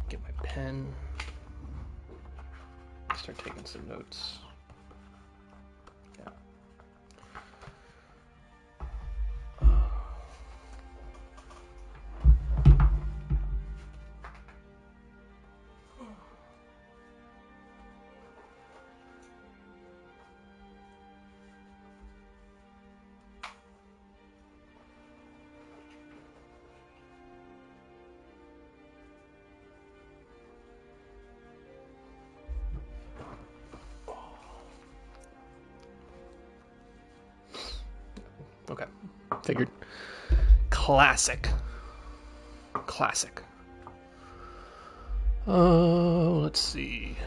Get my pen. Start taking some notes. Yeah. Okay, figured. Classic. Let's see.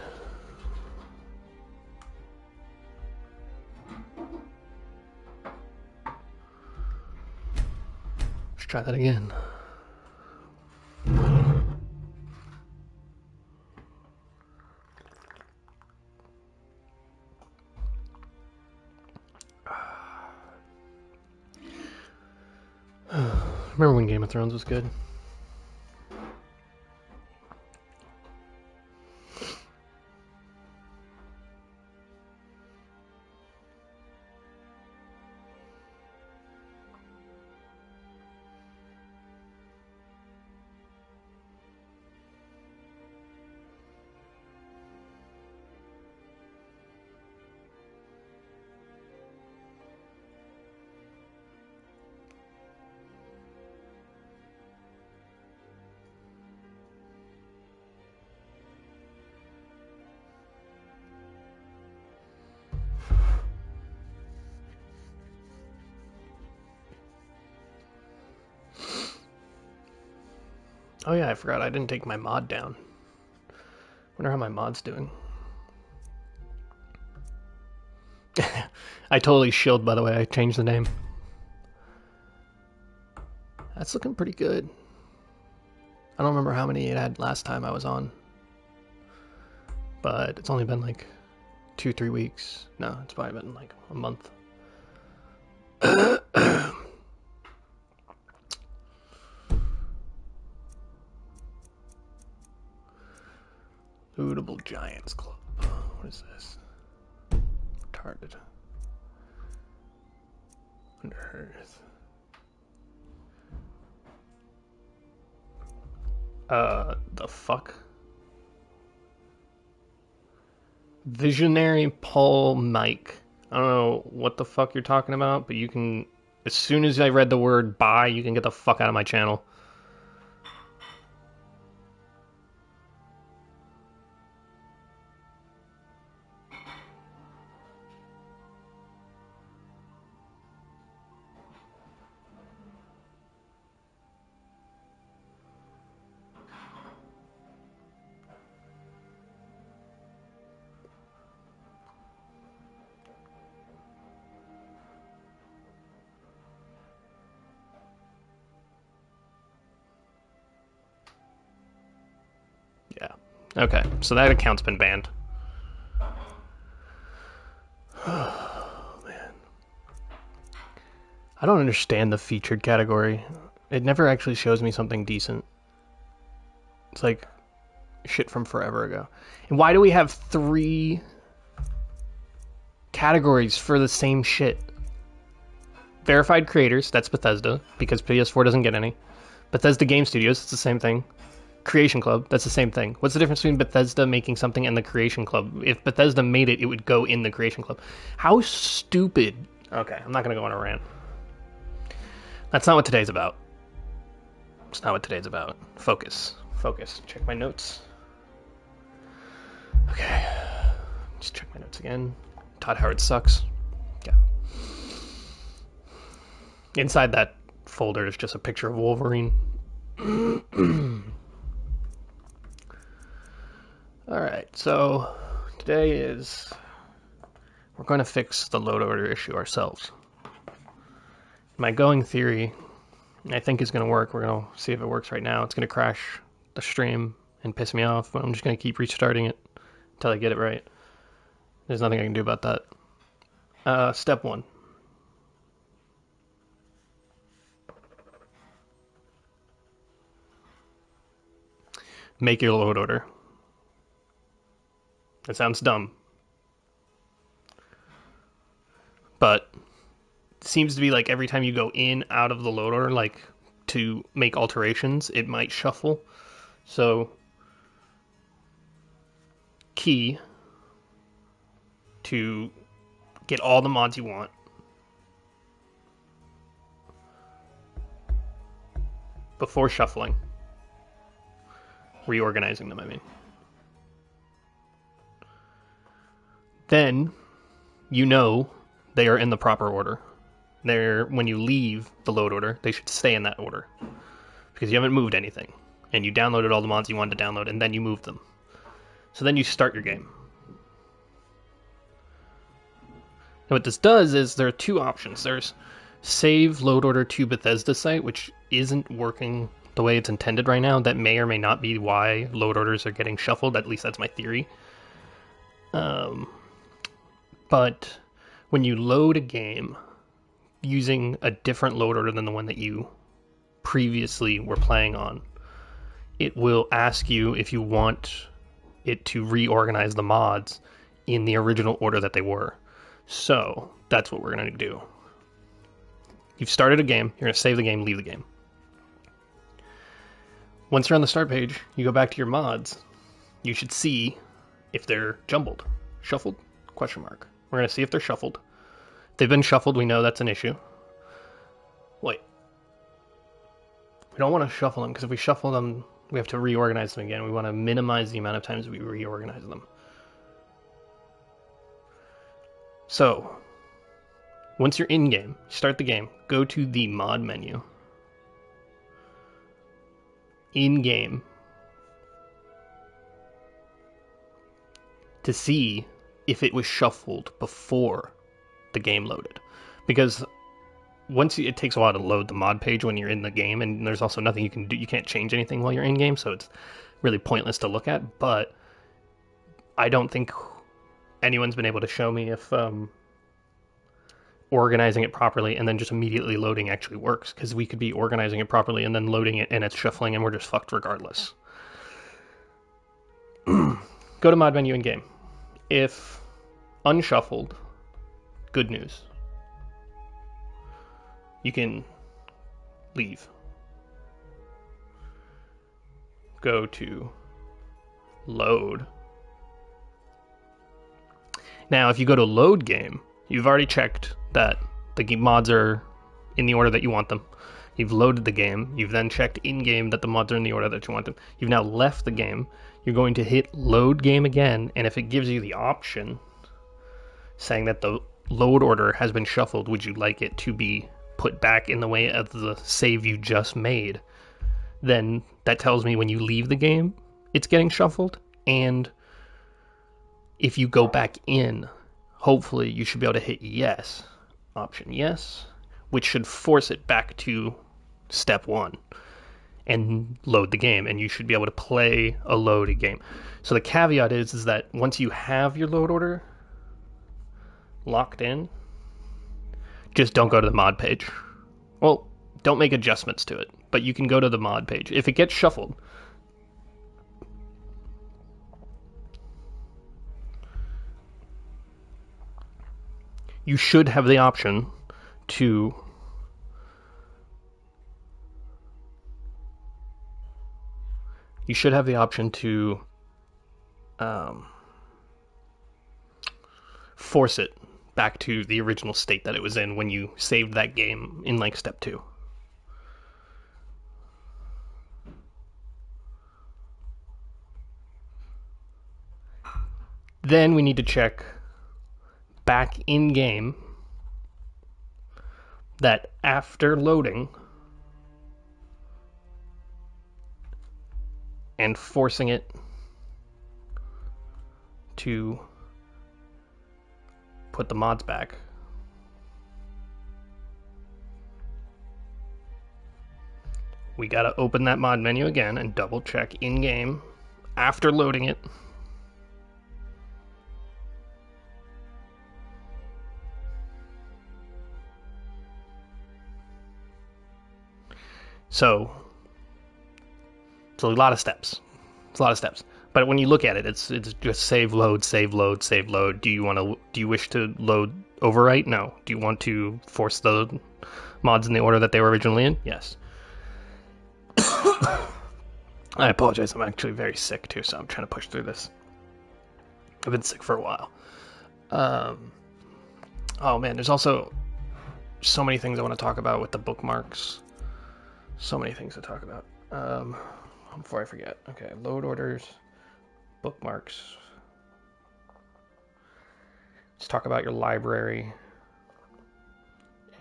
Let's try that again. Remember when Game of Thrones was good? Oh yeah, I forgot I didn't take my mod down. Wonder how my mod's doing. I totally shilled, by the way. I changed the name. That's looking pretty good. I don't remember how many it had last time I was on. But it's only been like 2-3 weeks. No, it's probably been like a month. Lootable Giants Club. What is this? Retarded. Under Earth. The fuck? Visionary Paul Mike. I don't know what the fuck you're talking about, but you can... As soon as I read the word buy, you can get the fuck out of my channel. Yeah. Okay, so that account's been banned. Oh, man. I don't understand the featured category. It never actually shows me something decent. It's like shit from forever ago. And why do we have 3 categories for the same shit? Verified creators, that's Bethesda, because PS4 doesn't get any. Bethesda Game Studios, it's the same thing. Creation Club, that's the same thing. What's the difference between Bethesda making something and the Creation Club? If Bethesda made it, it would go in the Creation Club. How stupid. Okay, I'm not going to go on a rant. That's not what today's about. It's not what today's about. Focus. Focus. Check my notes. Okay. Just check my notes again. Todd Howard sucks. Yeah. Inside that folder is just a picture of Wolverine. Alright, so today is... We're going to fix the load order issue ourselves. My going theory, I think, is going to work. We're going to see if it works right now. It's going to crash the stream and piss me off, but I'm just going to keep restarting it until I get it right. There's nothing I can do about that. Step 1. make your load order. That sounds dumb, but it seems to be like every time you go in out of the load order, like to make alterations, it might shuffle. So key to get all the mods you want. Before shuffling. Reorganizing them, I mean. Then, you know they are in the proper order. When you leave the load order, they should stay in that order. Because you haven't moved anything. And you downloaded all the mods you wanted to download, and then you moved them. So then you start your game. And what this does is there are two options. There's save load order to Bethesda site, which isn't working the way it's intended right now. That may or may not be why load orders are getting shuffled. At least that's my theory. But when you load a game using a different load order than the one that you previously were playing on, it will ask you if you want it to reorganize the mods in the original order that they were. So that's what we're going to do. You've started a game, you're going to save the game, leave the game. Once you're on the start page, you go back to your mods. You should see if they're jumbled. Shuffled? Question mark. We're going to see if they're shuffled. If they've been shuffled, we know that's an issue. Wait. We don't want to shuffle them, because if we shuffle them, we have to reorganize them again. We want to minimize the amount of times we reorganize them. So, once you're in-game, start the game, go to the mod menu. In-game. To see if it was shuffled before the game loaded. Because it takes a while to load the mod page when you're in the game, and there's also nothing you can do. You can't change anything while you're in-game, so it's really pointless to look at. But I don't think anyone's been able to show me if organizing it properly and then just immediately loading actually works, because we could be organizing it properly and then loading it and it's shuffling and we're just fucked regardless. Go to mod menu in game. If unshuffled, good news. You can leave. Go to load. Now, if you go to load game, you've already checked that the mods are in the order that you want them. You've loaded the game. You've then checked in-game that the mods are in the order that you want them. You've now left the game. You're going to hit load game again, and if it gives you the option saying that the load order has been shuffled, would you like it to be put back in the way of the save you just made, then that tells me when you leave the game, it's getting shuffled, and if you go back in, hopefully you should be able to hit yes, option yes, which should force it back to step one and load the game, and you should be able to play a loaded game. So the caveat is that once you have your load order locked in, just don't go to the mod page. Well, don't make adjustments to it, but you can go to the mod page. If it gets shuffled, you should have the option to force it back to the original state that it was in when you saved that game in like step 2. Then we need to check back in game that after loading and forcing it to put the mods back, we gotta open that mod menu again and double check in game after loading it. So it's a lot of steps. It's a lot of steps. But when you look at it, it's just save, load, save, load, save, load. Do you wish to load overwrite? No. Do you want to force the mods in the order that they were originally in? Yes. I apologize. I'm actually very sick too, so I'm trying to push through this. I've been sick for a while. Oh man, there's also so many things I want to talk about with the bookmarks. So many things to talk about. Before I forget. Okay, load orders, bookmarks. Let's talk about your library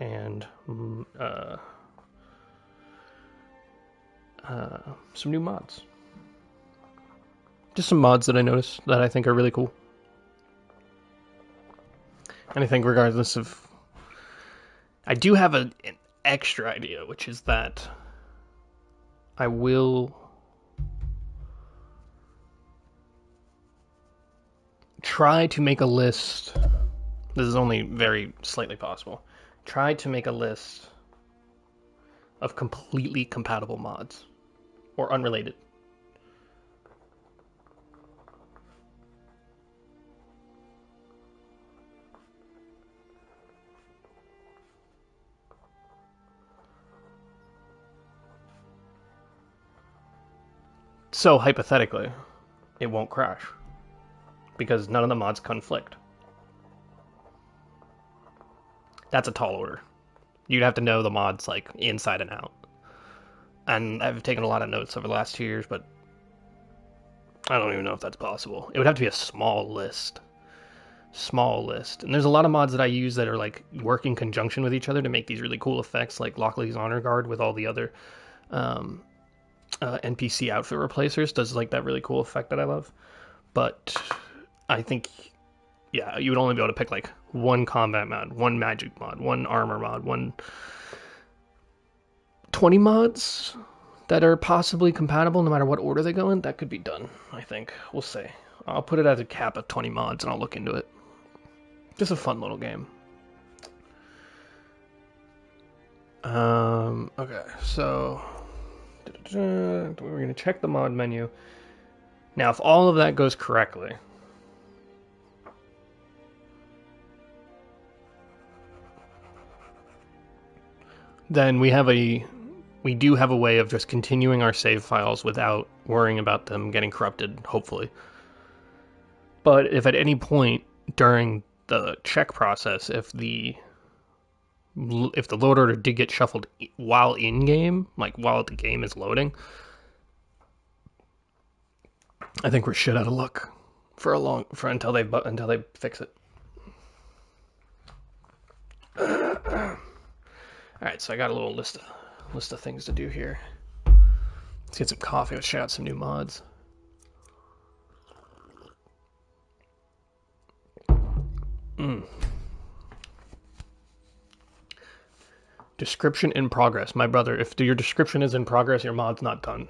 and some new mods. Just some mods that I noticed that I think are really cool. And I think regardless of... I do have an extra idea, which is that I will try to make a list. This is only very slightly possible. Try to make a list of completely compatible mods or unrelated. So hypothetically, it won't crash because none of the mods conflict. That's a tall order. You'd have to know the mods like inside and out. And I've taken a lot of notes over the last 2 years, but I don't even know if that's possible. It would have to be a small list. Small list. And there's a lot of mods that I use that are like work in conjunction with each other to make these really cool effects, like Lockley's Honor Guard with all the other NPC outfit replacers does like that really cool effect that I love. But I think, yeah, you would only be able to pick like one combat mod, one magic mod, one armor mod, 20 mods that are possibly compatible no matter what order they go in. That could be done, I think. We'll see. I'll put it as a cap of 20 mods and I'll look into it. Just a fun little game. Okay, so we're going to check the mod menu. Now, if all of that goes correctly, then we do have a way of just continuing our save files without worrying about them getting corrupted, hopefully. But if at any point during the check process, if the load order did get shuffled while in game, like while the game is loading, I think we're shit out of luck until they fix it. All right, so I got a little list of things to do here. Let's get some coffee. Let's check out some new mods. Description in progress. My brother, if your description is in progress, your mod's not done.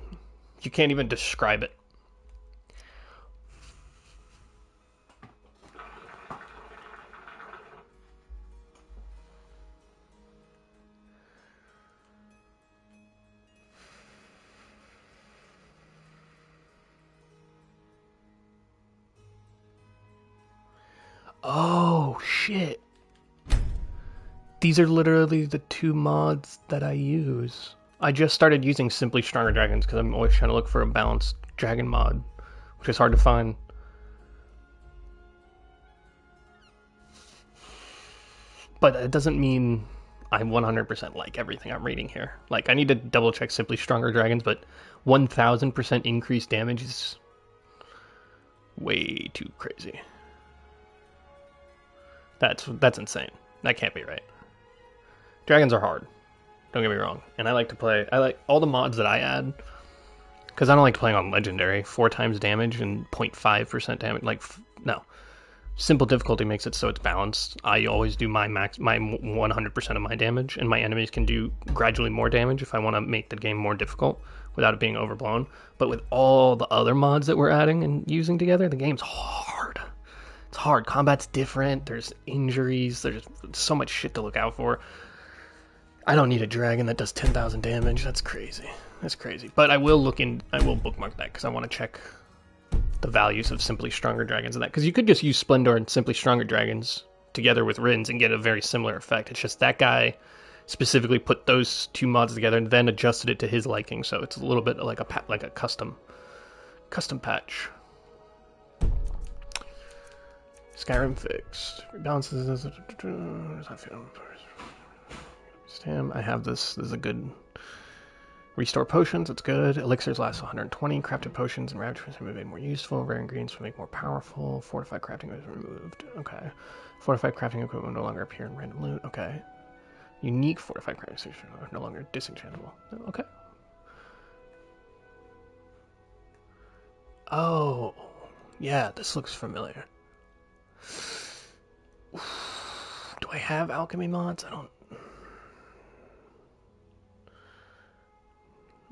You can't even describe it. Oh, shit. These are literally the two mods that I use. I just started using Simply Stronger Dragons because I'm always trying to look for a balanced dragon mod, which is hard to find. But it doesn't mean I 100% like everything I'm reading here. Like, I need to double check Simply Stronger Dragons, but 1000% increased damage is way too crazy. That's insane. That can't be right. Dragons are hard. Don't get me wrong. And I like all the mods that I add, because I don't like playing on Legendary. 4 times damage and 0.5% damage. Like, no. Simple difficulty makes it so it's balanced. I always do my 100% of my damage, and my enemies can do gradually more damage if I want to make the game more difficult without it being overblown. But with all the other mods that we're adding and using together, the game's hard. It's hard. Combat's different. There's injuries. There's so much shit to look out for. I don't need a dragon that does 10,000 damage. That's crazy. That's crazy. But I will bookmark that because I want to check the values of Simply Stronger Dragons and that. Because you could just use Splendor and Simply Stronger Dragons together with Rins and get a very similar effect. It's just that guy specifically put those two mods together and then adjusted it to his liking. So it's a little bit like a custom patch. Skyrim fixed. Rebalances. I have this. This is a good. Restore potions, it's good. Elixirs last 120. Crafted potions and raptors are made more useful. Rare ingredients will make more powerful. Fortified crafting is removed. Okay. Fortified crafting equipment will no longer appear in random loot. Okay. Unique fortified crafting stations are no longer disenchantable. Okay. Oh. Yeah, this looks familiar. Do I have alchemy mods? I don't.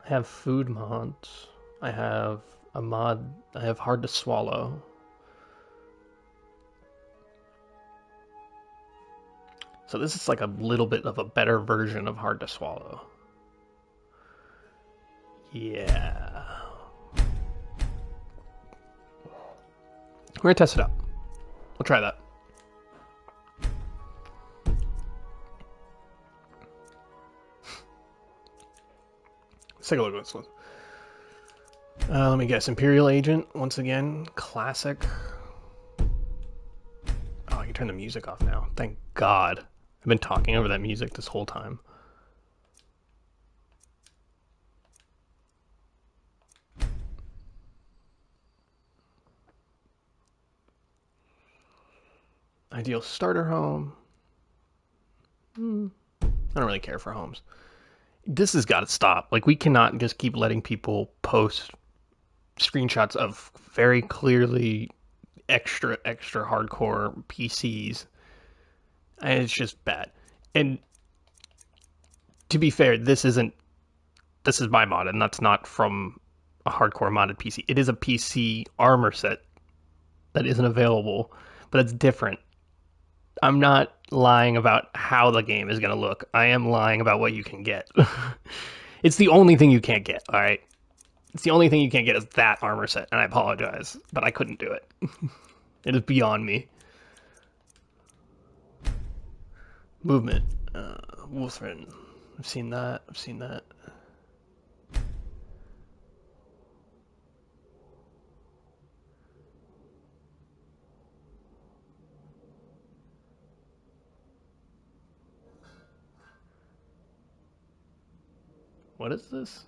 I have food mods. I have a mod. I have hard to swallow. So this is like a little bit of a better version of hard to swallow. Yeah. We're gonna test it out. We'll try that. Let's take a look at this one. Let me guess. Imperial Agent, once again. Classic. Oh, I can turn the music off now. Thank God. I've been talking over that music this whole time. Ideal starter home. I don't really care for homes. This has got to stop. Like, we cannot just keep letting people post screenshots of very clearly extra hardcore PCs. And it's just bad. And to be fair, this is my mod, and that's not from a hardcore modded PC. It is a PC armor set that isn't available, but it's different. I'm not lying about how the game is going to look. I am lying about what you can get. It's the only thing you can't get, all right? It's the only thing you can't get is that armor set, and I apologize, but I couldn't do it. It is beyond me. Movement. Wolfren. I've seen that. What is this?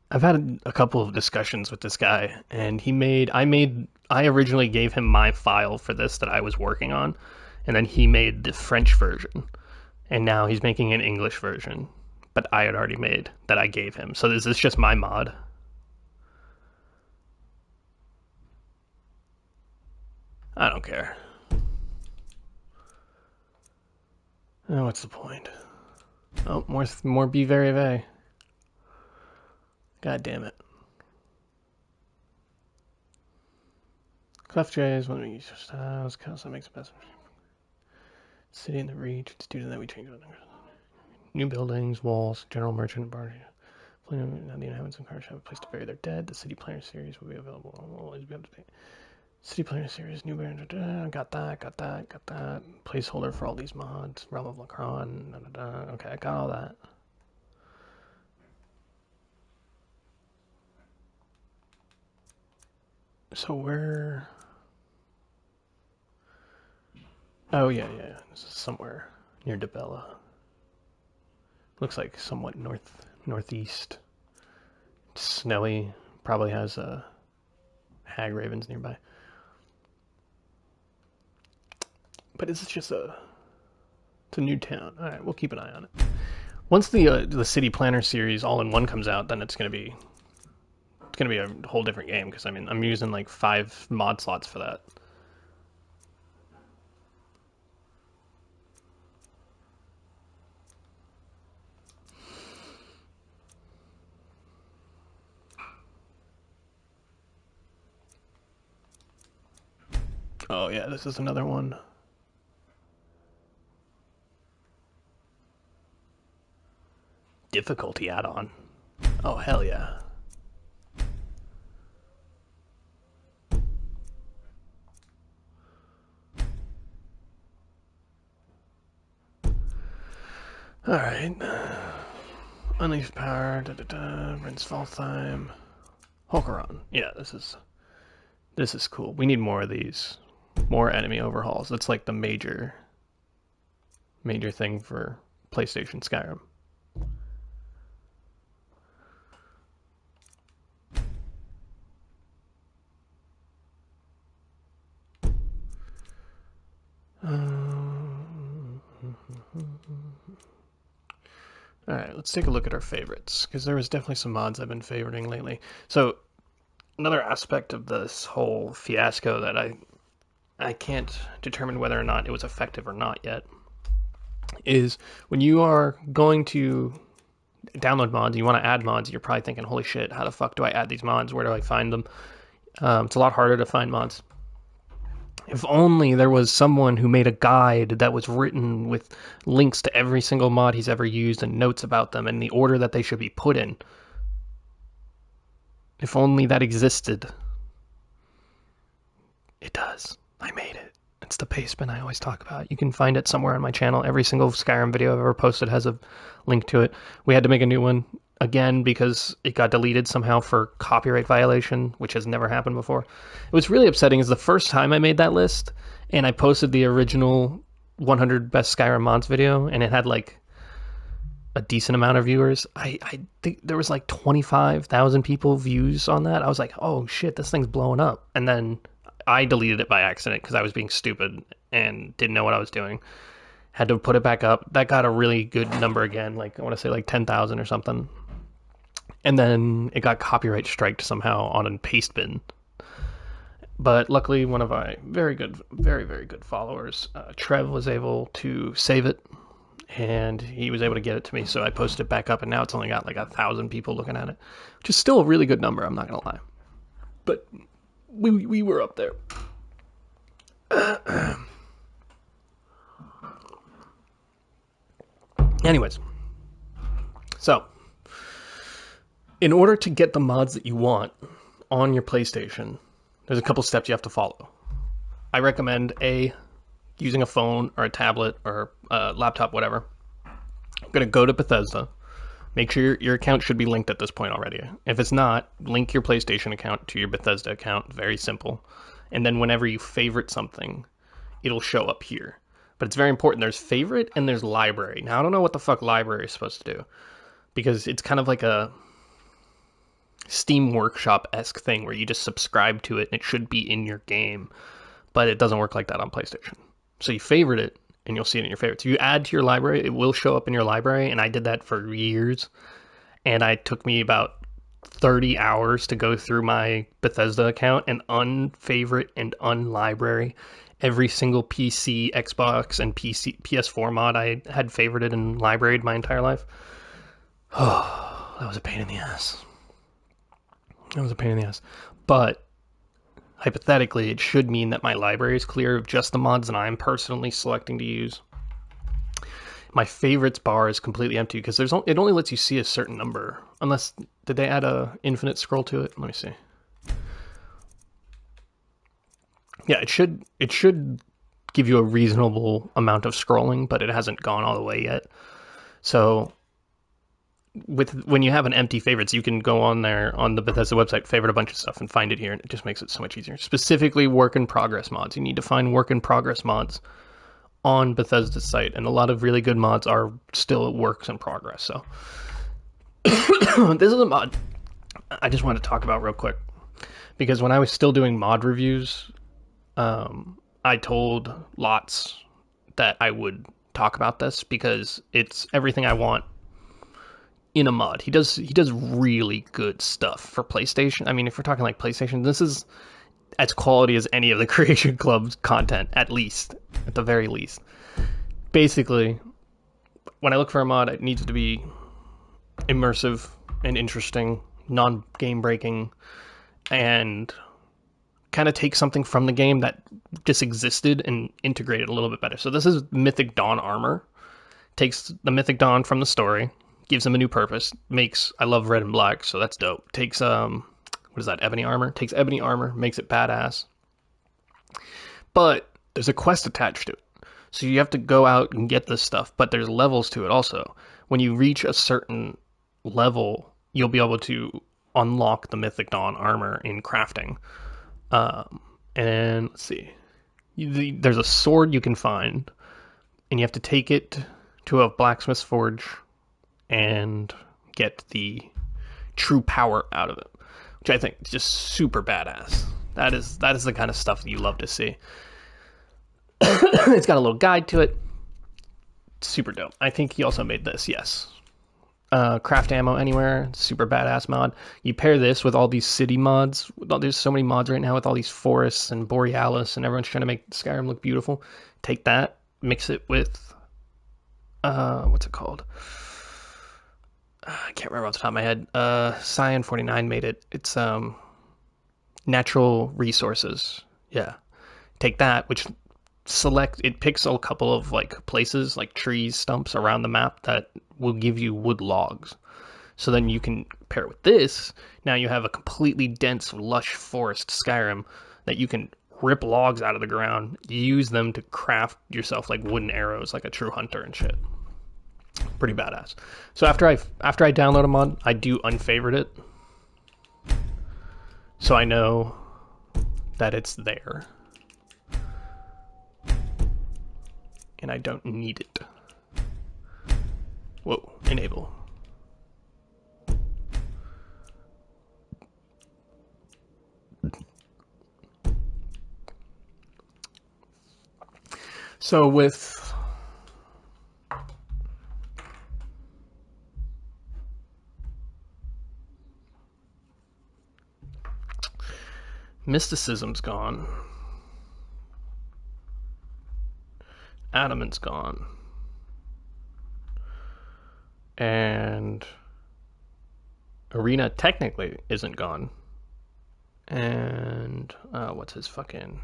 I've had a couple of discussions with this guy, and I originally gave him my file for this that I was working on, and then he made the French version, and now he's making an English version, but I had already made that I gave him. So this is just my mod. I don't care. Oh, what's the point? Oh, more be very very. God damn it. Cleft Jays, when we use your styles, that makes it best. City in the reach, it's due to that we change it. New buildings, walls, general merchant, bar. Now the inhabitants of cars have a place to bury their dead. The City Planner series will be available. Will always be up to date. City Planner series, new brand. Got that. Placeholder for all these mods. Realm of Lacron. Okay, I got all that. So where? Oh yeah. This is somewhere near Debella. Looks like somewhat northeast. It's snowy. Probably has hag ravens nearby. But it's just it's a new town. All right, we'll keep an eye on it. Once the City Planner series all in one comes out, then it's gonna be a whole different game, because I mean I'm using like 5 mod slots for that. Oh yeah, this is another one. Difficulty add-on. Oh hell yeah. Alright. Unleash power, rinse fall time. Hulkaron. Yeah, this is cool. We need more of these. More enemy overhauls. That's like the major thing for PlayStation Skyrim. Alright, let's take a look at our favorites, because there was definitely some mods I've been favoriting lately. So, another aspect of this whole fiasco that I can't determine whether or not it was effective or not yet is when you are going to download mods, you want to add mods, you're probably thinking, holy shit, how the fuck do I add these mods? Where do I find them? It's a lot harder to find mods. If only there was someone who made a guide that was written with links to every single mod he's ever used and notes about them and the order that they should be put in. If only that existed. It does. I made it. It's the Pastebin I always talk about. You can find it somewhere on my channel. Every single Skyrim video I've ever posted has a link to it. We had to make a new one again because it got deleted somehow for copyright violation, which has never happened before. It was really upsetting. It's the first time I made that list, and I posted the original 100 best Skyrim mods video, and it had like a decent amount of viewers. I think there was like 25,000 people views on that. I was like, oh shit, this thing's blowing up. And then I deleted it by accident because I was being stupid and didn't know what I was doing. Had to put it back up. That got a really good number again, like I want to say like 10,000 or something. And then it got copyright striked somehow on a Pastebin. But luckily, one of my very good, very, very good followers, Trev, was able to save it. And he was able to get it to me, so I posted it back up, and now it's only got like 1,000 people looking at it, which is still a really good number, I'm not going to lie. But we were up there. Anyways, so in order to get the mods that you want on your PlayStation, there's a couple steps you have to follow. I recommend using a phone or a tablet or a laptop, whatever. I'm going to go to Bethesda. Make sure your account should be linked at this point already. If it's not, link your PlayStation account to your Bethesda account. Very simple. And then whenever you favorite something, it'll show up here. But it's very important. There's favorite and there's library. Now, I don't know what the fuck library is supposed to do, because it's kind of like a Steam Workshop-esque thing where you just subscribe to it and it should be in your game. But it doesn't work like that on PlayStation. So you favorite it, and you'll see it in your favorites. If you add to your library, it will show up in your library, and I did that for years. And it took me about 30 hours to go through my Bethesda account and unfavorite and unlibrary every single PC, Xbox, and PS4 mod I had favorited and libraried my entire life. Oh, that was a pain in the ass. But hypothetically, it should mean that my library is clear of just the mods that I'm personally selecting to use. My favorites bar is completely empty because it only lets you see a certain number. Unless, did they add a infinite scroll to it? Let me see. Yeah, it should give you a reasonable amount of scrolling, but it hasn't gone all the way yet. So when you have an empty favorites, you can go on there on the Bethesda website, favorite a bunch of stuff, and find it here, and it just makes it so much easier. Specifically, work in progress mods. You need to find work in progress mods on Bethesda's site, and a lot of really good mods are still works in progress. So this is a mod I just wanted to talk about real quick, because when I was still doing mod reviews, I told Lots that I would talk about this because it's everything I want in a mod. He does really good stuff for PlayStation. I mean, if we're talking like PlayStation, this is as quality as any of the Creation Club's content, at the very least. Basically, when I look for a mod, it needs to be immersive and interesting, non-game breaking, and kind of take something from the game that just existed and integrate it a little bit better. So this is Mythic Dawn armor. Takes the Mythic Dawn from the story, gives them a new purpose. Makes, I love red and black, so that's dope. Takes what is that? Ebony armor. Takes ebony armor, makes it badass. But there's a quest attached to it, so you have to go out and get this stuff. But there's levels to it also. When you reach a certain level, you'll be able to unlock the Mythic Dawn armor in crafting. And let's see, there's a sword you can find, and you have to take it to a blacksmith's forge and get the true power out of it, which I think is just super badass. That is the kind of stuff that you love to see. It's got a little guide to it. Super dope. I think he also made this, yes. Craft ammo anywhere, super badass mod. You pair this with all these city mods. There's so many mods right now with all these forests and Borealis, and everyone's trying to make Skyrim look beautiful. Take that, mix it with what's it called? I can't remember off the top of my head. Cyan49 made it. It's natural resources. Yeah. Take that, which it picks a couple of like places, like trees, stumps around the map that will give you wood logs. So then you can pair it with this. Now you have a completely dense, lush forest Skyrim that you can rip logs out of the ground, use them to craft yourself like wooden arrows, like a true hunter and shit. Pretty badass. So after I download a mod, I do unfavorite it, so I know that it's there, and I don't need it. Whoa, enable. So with Mysticism's gone, Adamant's gone, and Arena technically isn't gone, and what's his fucking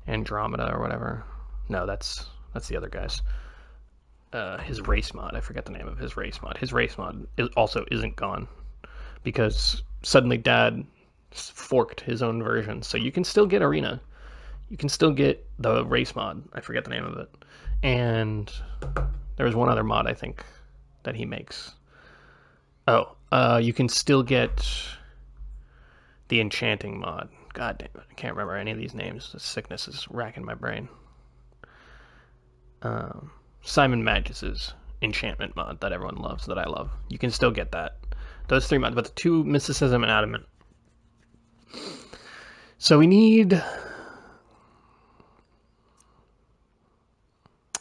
Andromeda or whatever? No, that's the other guys. His race mod, I forget the name of his race mod. His race mod also isn't gone because suddenly Dad forked his own version, so you can still get Arena, you can still get the race mod, I forget the name of it, and there was one other mod I think that he makes. You can still get the enchanting mod. God damn it, I can't remember any of these names. The sickness is racking my brain. SimonMagus enchantment mod that everyone loves, that I love. You can still get that. Those three mods, but the two, Mysticism and Adamant. So we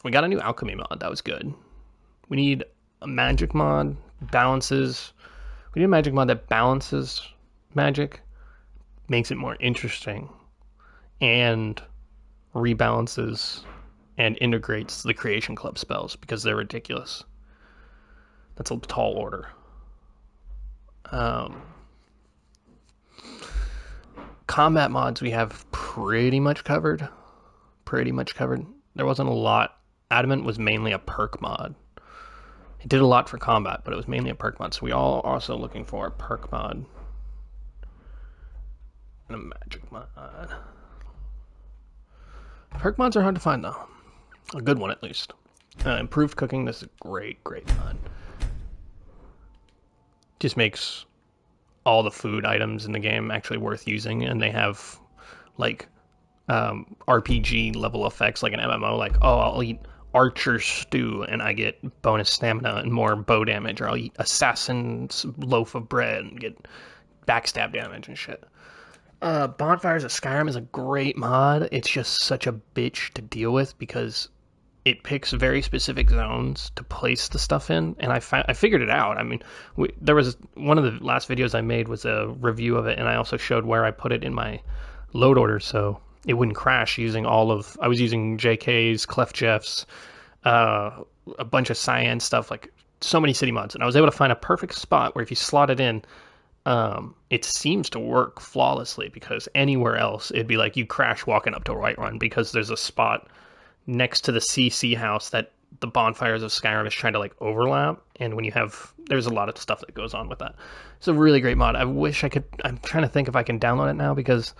got a new alchemy mod, that was good. We need a magic mod, balances. We need a magic mod that balances magic, makes it more interesting, and rebalances and integrates the Creation Club spells because they're ridiculous. That's a tall order. Combat mods we have pretty much covered. There wasn't a lot. Adamant was mainly a perk mod. It did a lot for combat, but it was mainly a perk mod. So we all are also looking for a perk mod and a magic mod. Perk mods are hard to find though. A good one at least. Improved cooking, this is a great mod. Just makes all the food items in the game actually worth using, and they have like RPG level effects like an MMO, like, oh, I'll eat archer stew and I get bonus stamina and more bow damage, or I'll eat assassin's loaf of bread and get backstab damage and shit. Bonfires of Skyrim is a great mod. It's just such a bitch to deal with because it picks very specific zones to place the stuff in, and I figured it out. I mean, there was one of the last videos I made was a review of it, and I also showed where I put it in my load order so it wouldn't crash using I was using JK's, Clef Jeff's, a bunch of cyan stuff, like so many city mods, and I was able to find a perfect spot where if you slot it in, it seems to work flawlessly, because anywhere else it'd be like you crash walking up to Whiterun because there's a spot next to the CC house that the bonfires of Skyrim is trying to like overlap, and when you have, there's a lot of stuff that goes on with that. It's a really great mod. I wish I could. I'm trying to think if I can download it now, because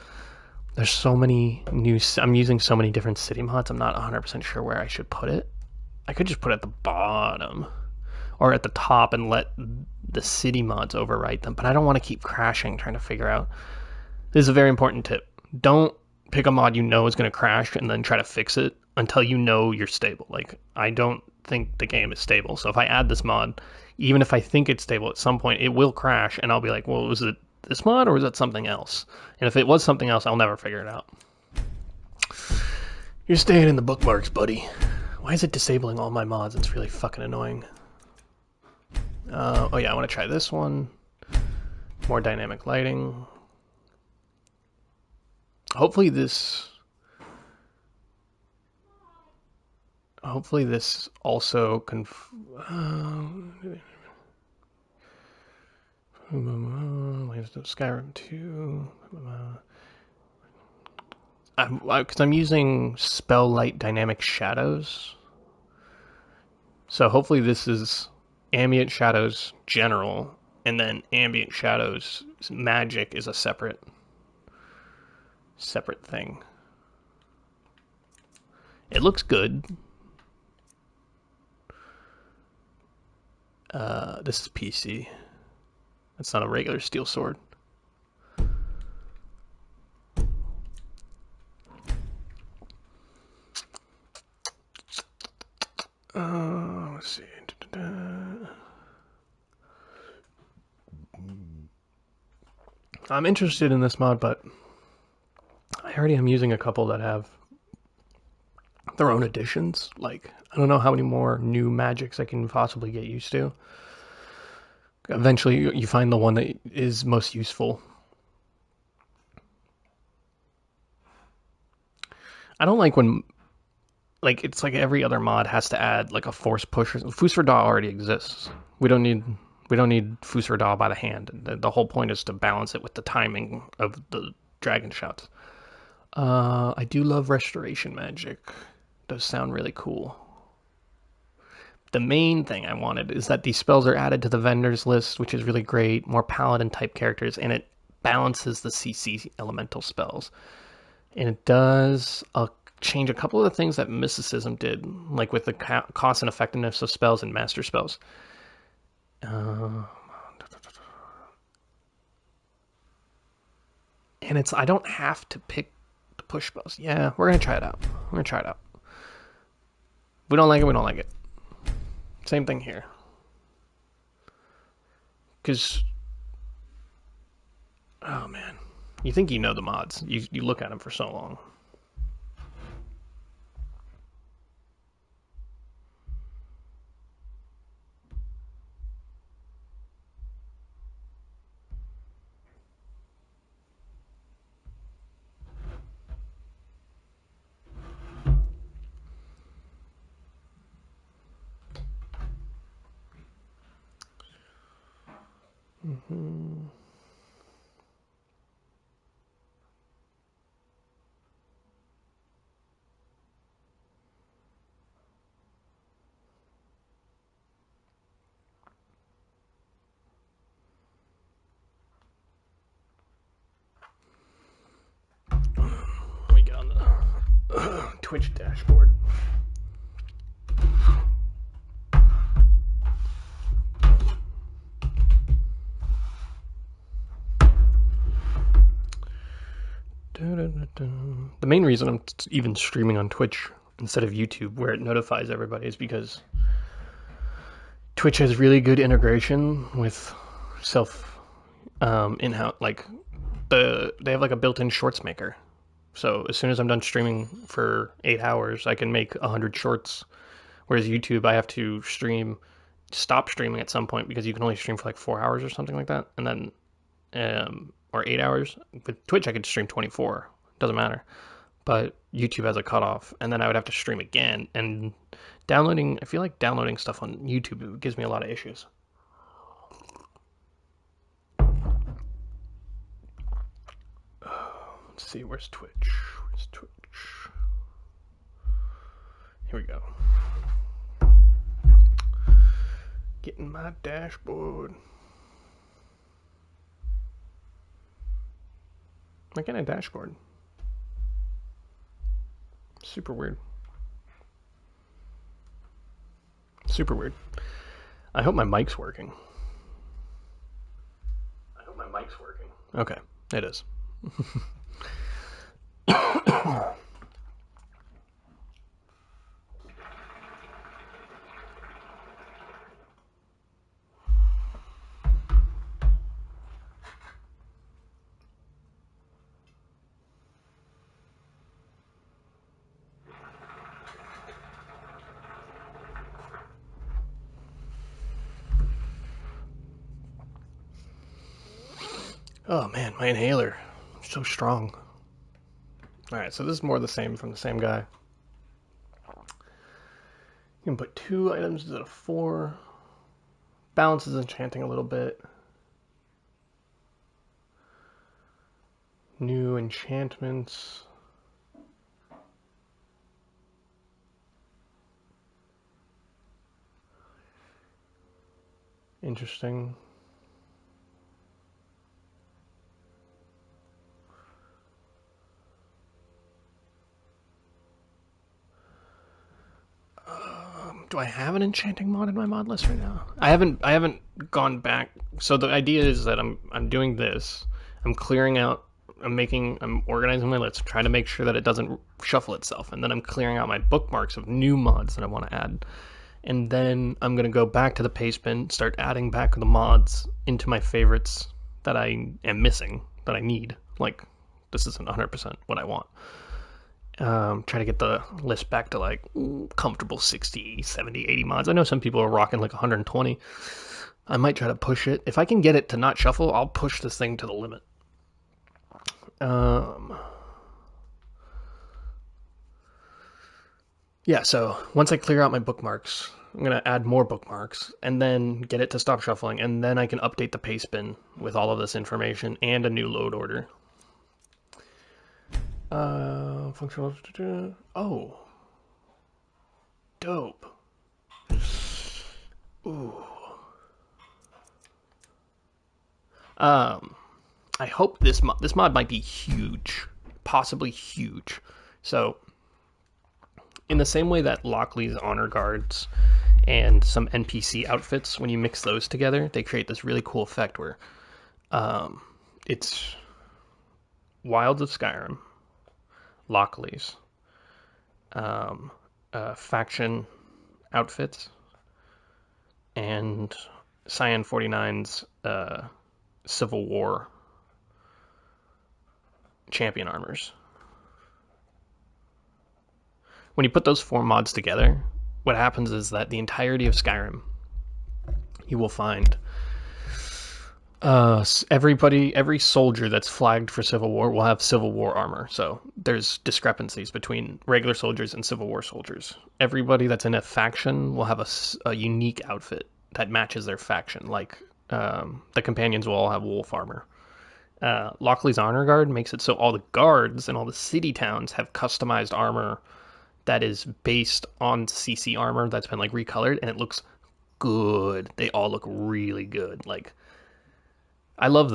there's so many new. I'm using so many different city mods. I'm not 100% sure where I should put it. I could just put it at the bottom or at the top and let the city mods overwrite them, but I don't want to keep crashing trying to figure out. This is a very important tip. Don't pick a mod you know is going to crash and then try to fix it until you know you're stable. Like, I don't think the game is stable, so if I add this mod, even if I think it's stable, at some point it will crash, and I'll be like, well, was it this mod or was it something else? And if it was something else, I'll never figure it out. You're staying in the bookmarks, buddy. Why is it disabling all my mods? It's really fucking annoying. Oh yeah, I want to try this one. More dynamic lighting. Hopefully this also Skyrim 2. Because I'm using spell light dynamic shadows. So hopefully this is ambient shadows general, and then ambient shadows magic is a separate thing. It looks good. This is PC. That's not a regular steel sword. Let's see. I'm interested in this mod, but I already am using a couple that have their own additions. Like, I don't know how many more new magics I can possibly get used to. Eventually, you find the one that is most useful. I don't like when, like, it's like every other mod has to add like a force push. Fusra Da already exists. We don't need Fusra Da by the hand. The whole point is to balance it with the timing of the dragon shots. I do love restoration magic. Does sound really cool. The main thing I wanted is that these spells are added to the vendors list, which is really great. More paladin type characters, and it balances the CC elemental spells. And it does change a couple of the things that Mysticism did, like with the cost and effectiveness of spells and master spells. And it's, I don't have to pick the push spells. Yeah, we're going to try it out. We're going to try it out. If we don't like it, we don't like it. Same thing here. Because, oh man, you think you know the mods. You look at them for so long. Mm-hmm. Let me get on the Twitch dashboard. The main reason I'm even streaming on Twitch instead of YouTube, where it notifies everybody, is because Twitch has really good integration with in-house, like they have like a built-in shorts maker. So as soon as I'm done streaming for 8 hours, I can make 100 shorts. Whereas YouTube, I have to stop streaming at some point, because you can only stream for like 4 hours or something like that, and then or 8 hours. With Twitch, I could stream 24. Doesn't matter. But YouTube has a cutoff, and then I would have to stream again. And I feel like downloading stuff on YouTube gives me a lot of issues. see, where's Twitch? Where's Twitch? Here we go. Getting my dashboard. Am I getting a dashboard? Super weird. Super weird. I hope my mic's working. Okay, it is. Oh man, my inhaler. So strong. Alright, so this is more the same from the same guy. You can put 2 items instead of 4. Balances enchanting a little bit. New enchantments. Interesting. Do I have an enchanting mod in my mod list right now? I haven't gone back. So the idea is that I'm doing this. I'm clearing out. I'm organizing my list, trying to make sure that it doesn't shuffle itself, and then I'm clearing out my bookmarks of new mods that I want to add. And then I'm gonna go back to the Pastebin, start adding back the mods into my favorites that I am missing, that I need. Like, this isn't 100% what I want. Try to get the list back to like comfortable 60, 70, 80 mods. I know some people are rocking like 120. I might try to push it. If I can get it to not shuffle, I'll push this thing to the limit. Yeah, so once I clear out my bookmarks, I'm going to add more bookmarks and then get it to stop shuffling, and then I can update the Pastebin with all of this information and a new load order. Functional. Oh. Dope. Ooh. I hope this mod might be huge. Possibly huge. So, in the same way that Lockley's honor guards and some NPC outfits, when you mix those together, they create this really cool effect where it's Wilds of Skyrim, Lockley's faction outfits, and Cyan 49's Civil War champion armors. When you put those 4 mods together, what happens is that the entirety of Skyrim, you will find every soldier that's flagged for Civil War will have Civil War armor. So there's discrepancies between regular soldiers and Civil War soldiers. Everybody that's in a faction will have a unique outfit that matches their faction. Like the companions will all have wolf armor. Lockley's honor guard makes it so all the guards and all the city towns have customized armor that is based on CC armor that's been like recolored, and it looks good. They all look really good. Like, I love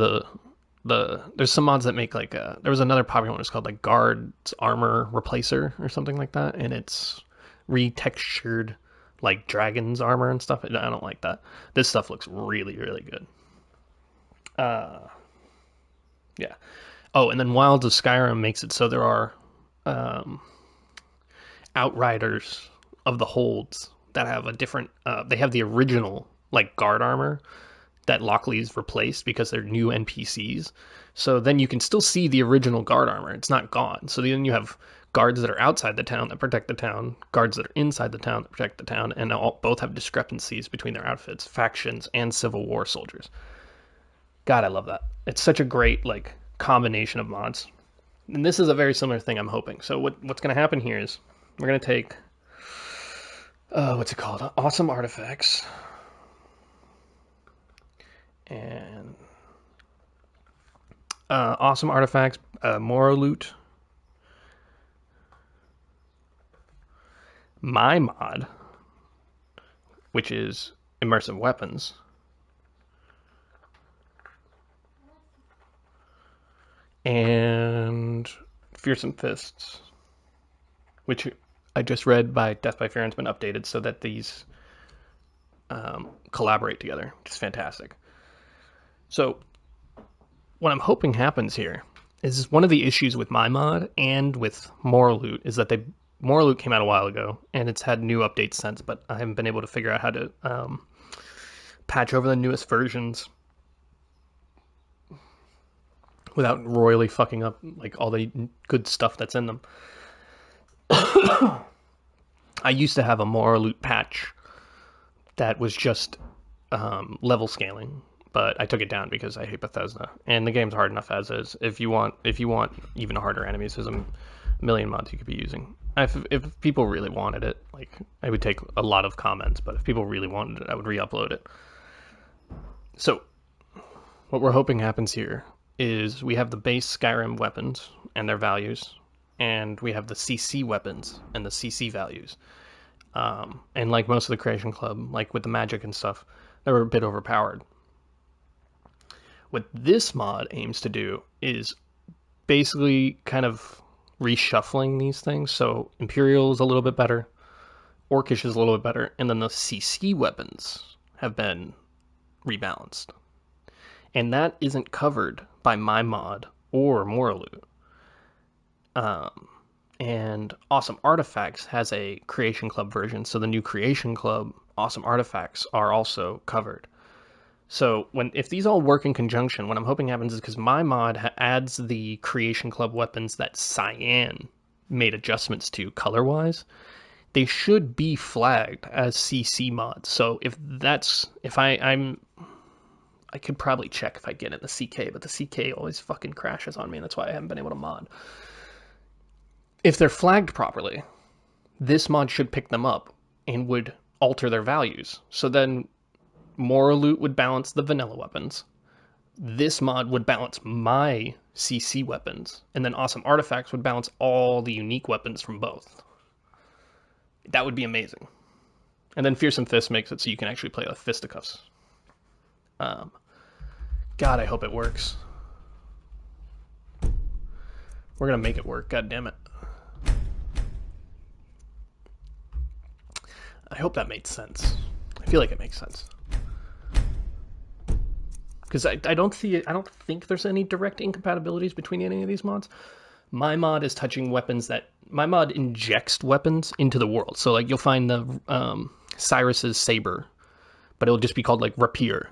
there's some mods that make like there was another popular one. It's called like Guards Armor Replacer or something like that, and it's retextured like dragons armor and stuff. I don't like that. This stuff looks really, really good. Yeah. Oh, and then Wilds of Skyrim makes it so there are outriders of the holds that have a different they have the original like guard armor that Lockley's replaced because they're new NPCs. So then you can still see the original guard armor. It's not gone. So then you have guards that are outside the town that protect the town, guards that are inside the town that protect the town, and both have discrepancies between their outfits, factions, and Civil War soldiers. God, I love that. It's such a great like combination of mods. And this is a very similar thing I'm hoping. So what's going to happen here is we're going to take, what's it called? Awesome Artifacts. And Awesome Artifacts, Moral Loot, my mod, which is Immersive Weapons, and Fearsome Fists, which I just read by Death by Fear and has been updated so that these collaborate together, which is fantastic. So what I'm hoping happens here is one of the issues with my mod and with Moral Loot is that Moral Loot came out a while ago and it's had new updates since, but I haven't been able to figure out how to patch over the newest versions without royally fucking up like all the good stuff that's in them. I used to have a Moral Loot patch that was just level scaling, but I took it down because I hate Bethesda, and the game's hard enough as is. If you want even harder enemies, there's a million mods you could be using. If people really wanted it, like I would take a lot of comments, but if people really wanted it, I would re-upload it. So what we're hoping happens here is we have the base Skyrim weapons and their values, and we have the CC weapons and the CC values. And like most of the Creation Club, like with the magic and stuff, they were a bit overpowered. What this mod aims to do is basically kind of reshuffling these things. So Imperial is a little bit better, Orcish is a little bit better, and then the CC weapons have been rebalanced. And that isn't covered by my mod or Moral Loot. And Awesome Artifacts has a Creation Club version, so the new Creation Club Awesome Artifacts are also covered. So if these all work in conjunction, what I'm hoping happens is because my mod adds the Creation Club weapons that Cyan made adjustments to color-wise, they should be flagged as CC mods. So I could probably check if I get in the CK, but the CK always fucking crashes on me, and that's why I haven't been able to mod. If they're flagged properly, this mod should pick them up and would alter their values. So then Moral Loot would balance the vanilla weapons. This mod would balance my CC weapons. And then Awesome Artifacts would balance all the unique weapons from both. That would be amazing. And then Fearsome Fist makes it so you can actually play with fisticuffs. God, I hope it works. We're going to make it work, god damn it. I hope that made sense. I feel like it makes sense. Because I don't think there's any direct incompatibilities between any of these mods. My mod is touching weapons my mod injects weapons into the world. So like you'll find the Cyrus's saber, but it'll just be called like rapier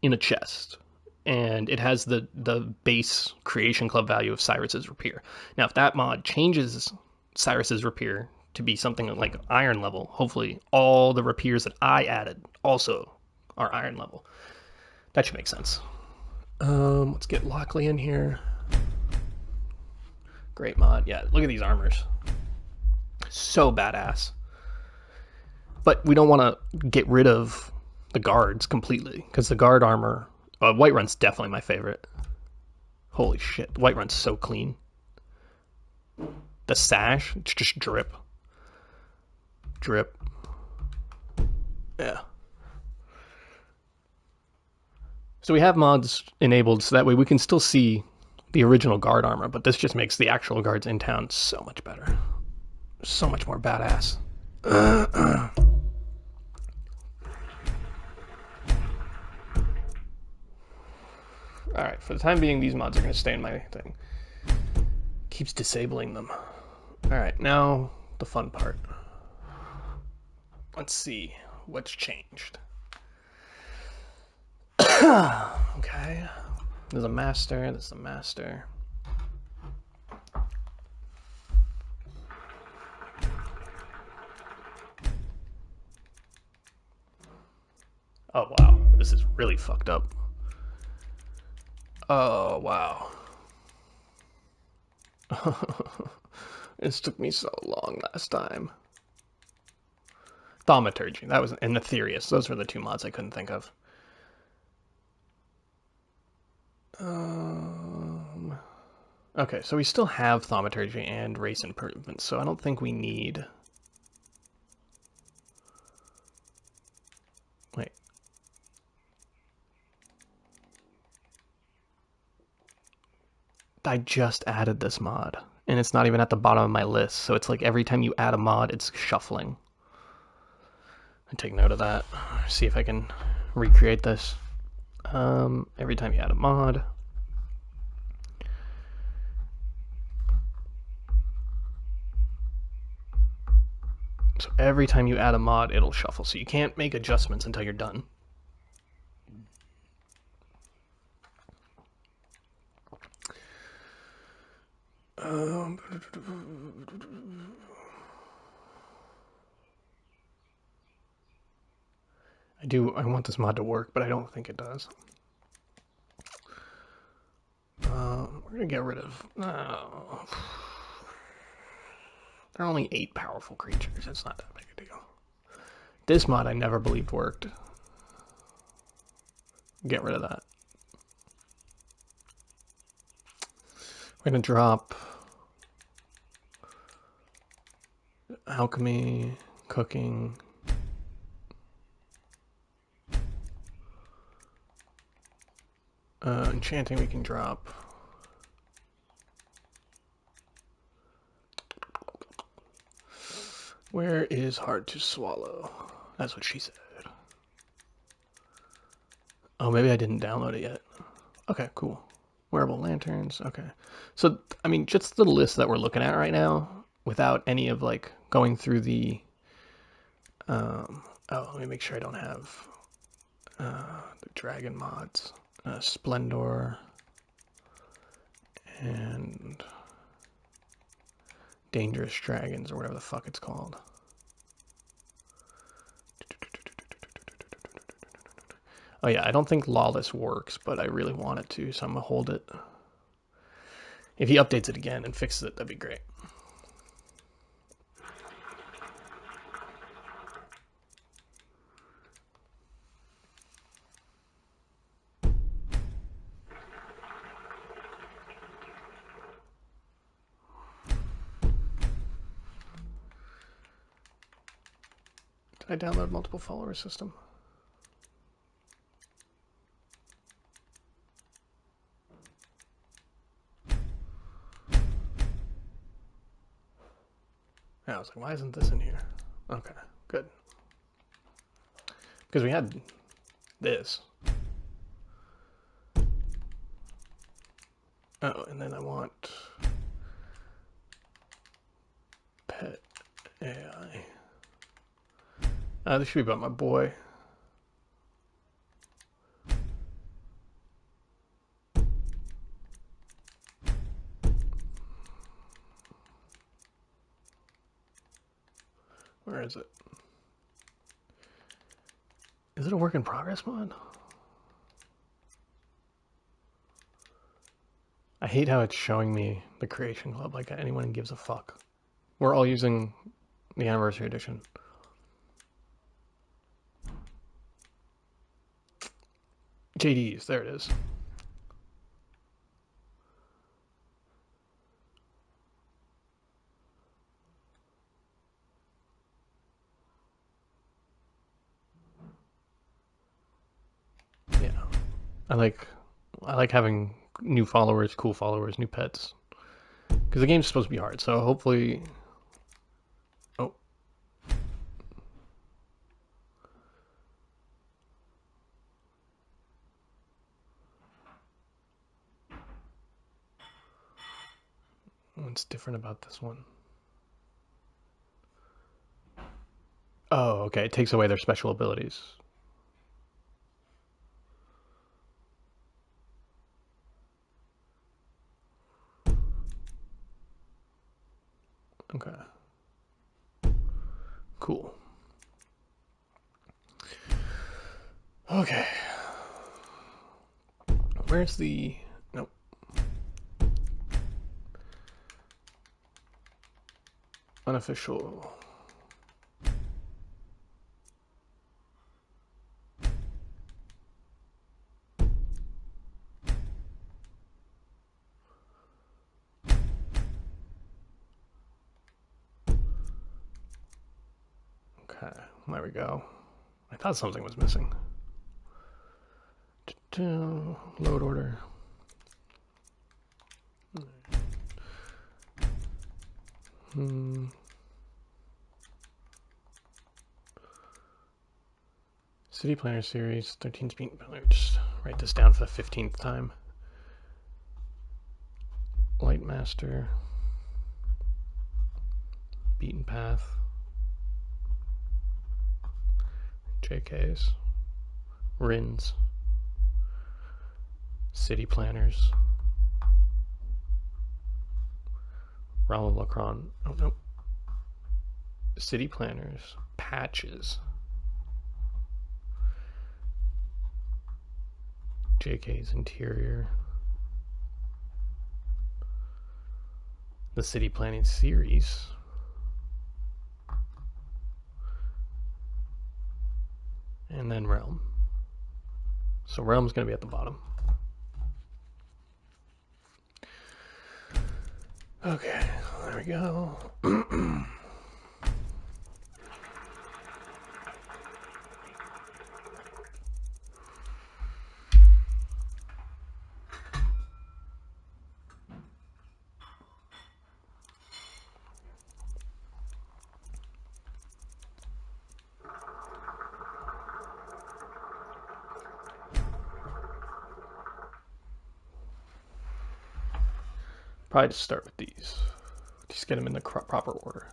in a chest. And it has the base Creation Club value of Cyrus's rapier. Now if that mod changes Cyrus's rapier to be something like iron level, hopefully all the rapiers that I added also are iron level. That should make sense. Let's get Lockley in here. Great mod. Yeah, look at these armors. So badass. But we don't want to get rid of the guards completely, because the guard armor... Whiterun's definitely my favorite. Holy shit. Whiterun's so clean. The sash, it's just drip. Drip. Yeah. So we have mods enabled so that way we can still see the original guard armor, but this just makes the actual guards in town so much better. So much more badass. Alright, for the time being, these mods are going to stay in my thing. Keeps disabling them. Alright, now the fun part. Let's see what's changed. Okay. There's a master, there's a master. Oh wow, this is really fucked up. Oh wow. This took me so long last time. Thaumaturgy, that was, and Nefarious. Those were the two mods I couldn't think of. Okay, so we still have thaumaturgy and race improvements, so I don't think we need... Wait. I just added this mod, and it's not even at the bottom of my list, so it's like every time you add a mod, it's shuffling. I take note of that. See if I can recreate this. Every time you add a mod... So every time you add a mod, it'll shuffle. So you can't make adjustments until you're done. I want this mod to work, but I don't think it does. We're gonna get rid of... There are only 8 powerful creatures. It's not that big a deal. This mod I never believed worked. Get rid of that. We're gonna drop alchemy, cooking, enchanting we can drop. Where is hard to swallow? That's what she said. Oh, maybe I didn't download it yet. Okay, cool. Wearable lanterns, okay. So, I mean, just the list that we're looking at right now, without any of, like, going through the... oh, let me make sure I don't have the dragon mods. Splendor and Dangerous Dragons, or whatever the fuck it's called. Oh yeah, I don't think Lawless works, but I really want it to, so I'm gonna hold it. If he updates it again and fixes it, that'd be great. Did I download multiple follower system? Yeah, I was like, why isn't this in here? Okay, good. Because we had this. Oh, and then I want pet AI. This should be about my boy. Where is it? Is it a work in progress mod? I hate how it's showing me the Creation Club like anyone gives a fuck. We're all using the Anniversary Edition. JDs, there it is. Yeah, I like having new followers, cool followers, new pets. Because the game's supposed to be hard, so hopefully... Oh. What's different about this one? Oh, okay, it takes away their special abilities. Okay. Cool. Okay. Where's the... Nope. Unofficial... There we go. I thought something was missing. Load order. City Planner Series, 13 speed. Just write this down for the 15th time. Light Master. Beaten Path. JKs. RINs. City Planners. Realm of Lacron. Oh no. City Planners. Patches. JK's Interior. The City Planning Series. And then Realm. So Realm's going to be at the bottom. Okay, there we go. Probably just start with these. Just get them in the proper order.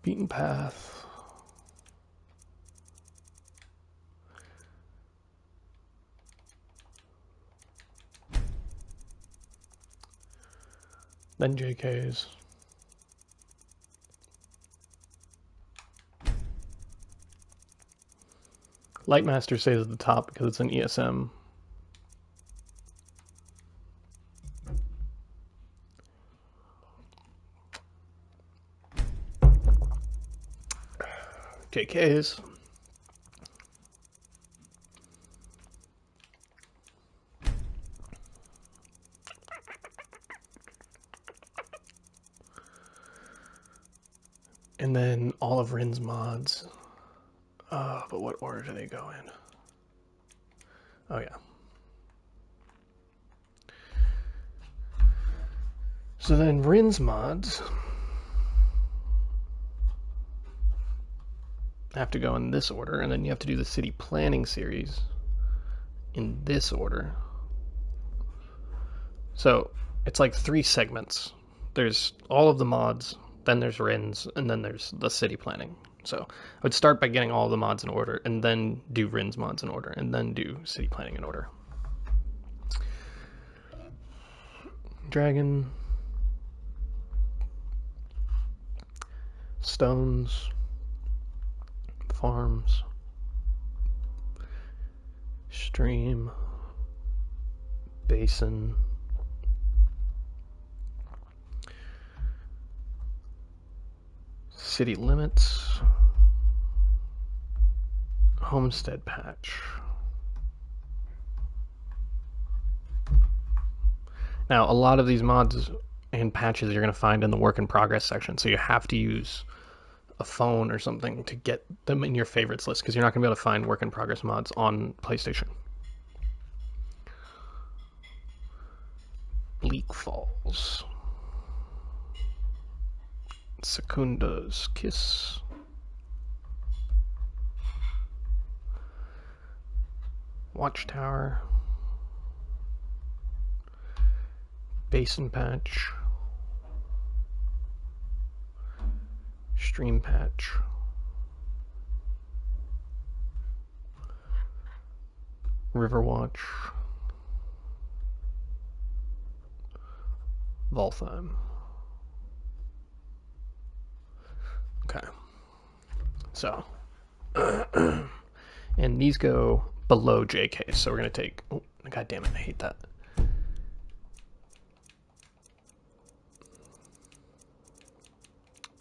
Beaten Path. Then JKs. Lightmaster stays at the top because it's an ESM. JKs. And then all of Rin's mods. But what order do they go in? Oh yeah. So then Rin's mods have to go in this order, and then you have to do the city planning series in this order. So it's like 3 segments. There's all of the mods, then there's Rin's, and then there's the city planning. So I would start by getting all of the mods in order, and then do Rin's mods in order, and then do city planning in order. Dragon. Stones. Farms. Stream. Basin. City limits. Homestead patch. Now, a lot of these mods and patches you're going to find in the work in progress section, so you have to use a phone or something to get them in your favorites list, because you're not going to be able to find work in progress mods on PlayStation. Bleak Falls. Secunda's Kiss. Watchtower. Basin patch. Stream patch. Riverwatch. Voltheim. Okay. So, and these go below JK, so we're going to take, oh, god damn it, I hate that.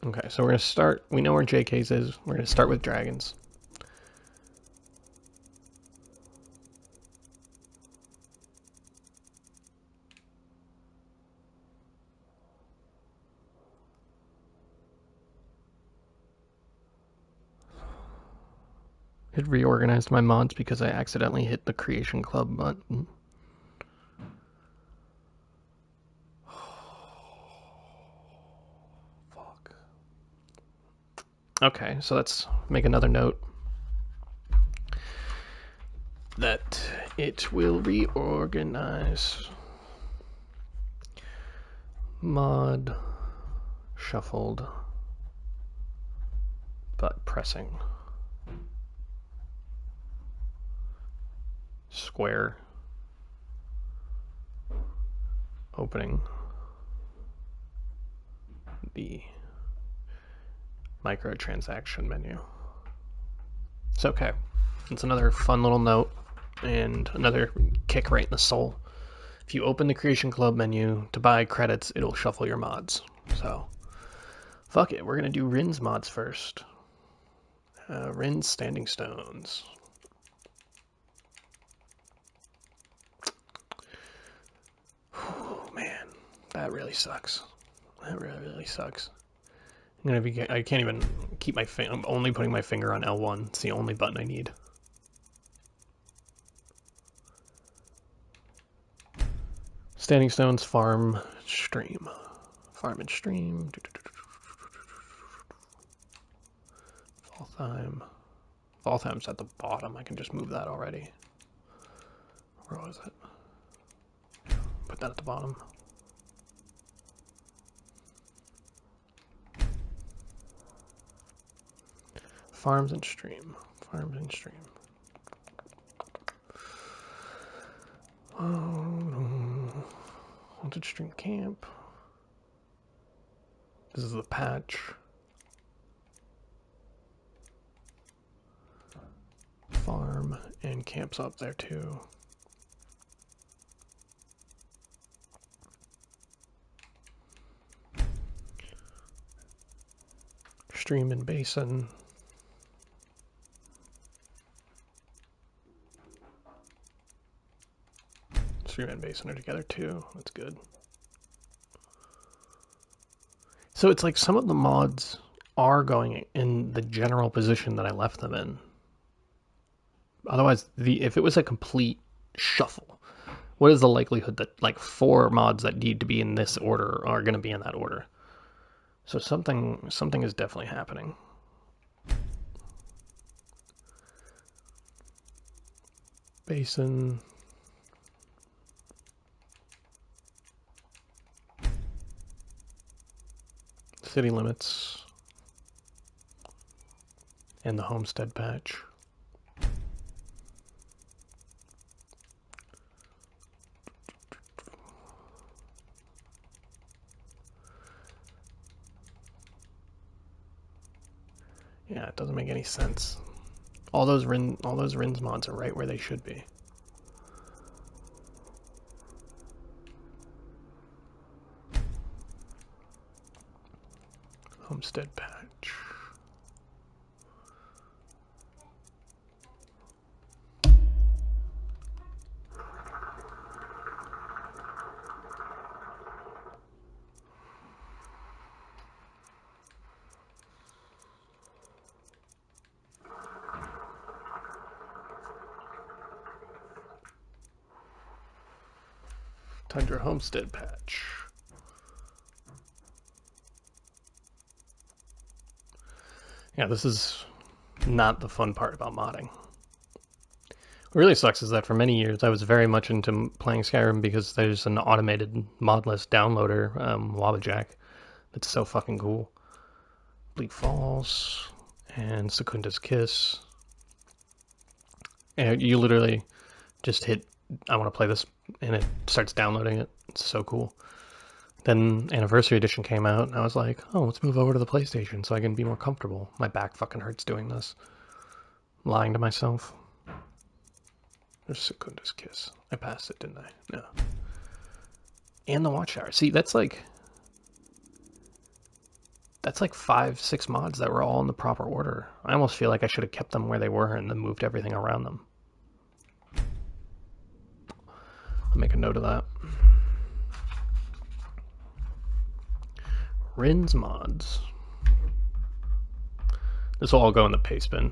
Okay, so we're going to start, we know where JK's is, we're going to start with dragons. It reorganized my mods because I accidentally hit the Creation Club button. Fuck. Okay, so let's make another note that it will reorganize. Mod shuffled but pressing square opening the microtransaction menu. It's okay. It's another fun little note and another kick right in the soul. If you open the Creation Club menu to buy credits, it'll shuffle your mods. So, fuck it. We're going to do Rin's mods first. Rin's Standing Stones. Oh, man. That really sucks. That really sucks. I can't even keep my finger. I'm only putting my finger on L1. It's the only button I need. Standing Stones, farm, stream. Farm and stream. Valtheim. Valtheim's at the bottom. I can just move that already. Where was it? Put that at the bottom. Farms and stream. Farms and stream. Haunted Stream Camp. This is the patch. Farm and camps up there too. Stream and basin. Stream and basin are together too. That's good. So it's like some of the mods are going in the general position that I left them in. Otherwise, if it was a complete shuffle, what is the likelihood that like 4 mods that need to be in this order are going to be in that order? So something is definitely happening. Basin. City limits. And the homestead patch. Yeah, it doesn't make any sense. All those Rin's mods are right where they should be. Homestead patch. Tundra Homestead patch. Yeah, this is not the fun part about modding. What really sucks is that for many years I was very much into playing Skyrim because there's an automated Modlist downloader, Wabajack, that's so fucking cool. Bleak Falls and Secunda's Kiss. And you literally just hit, I want to play this, and it starts downloading it. It's so cool. Then Anniversary Edition came out, and I was like, oh, let's move over to the PlayStation so I can be more comfortable. My back fucking hurts doing this. I'm lying to myself. There's Secunda's Kiss. I passed it, didn't I? No. And the Watchtower. See, that's like 5, 6 mods that were all in the proper order. I almost feel like I should have kept them where they were and then moved everything around them. I'll make a note of that. Rin's mods. This will all go in the Pastebin.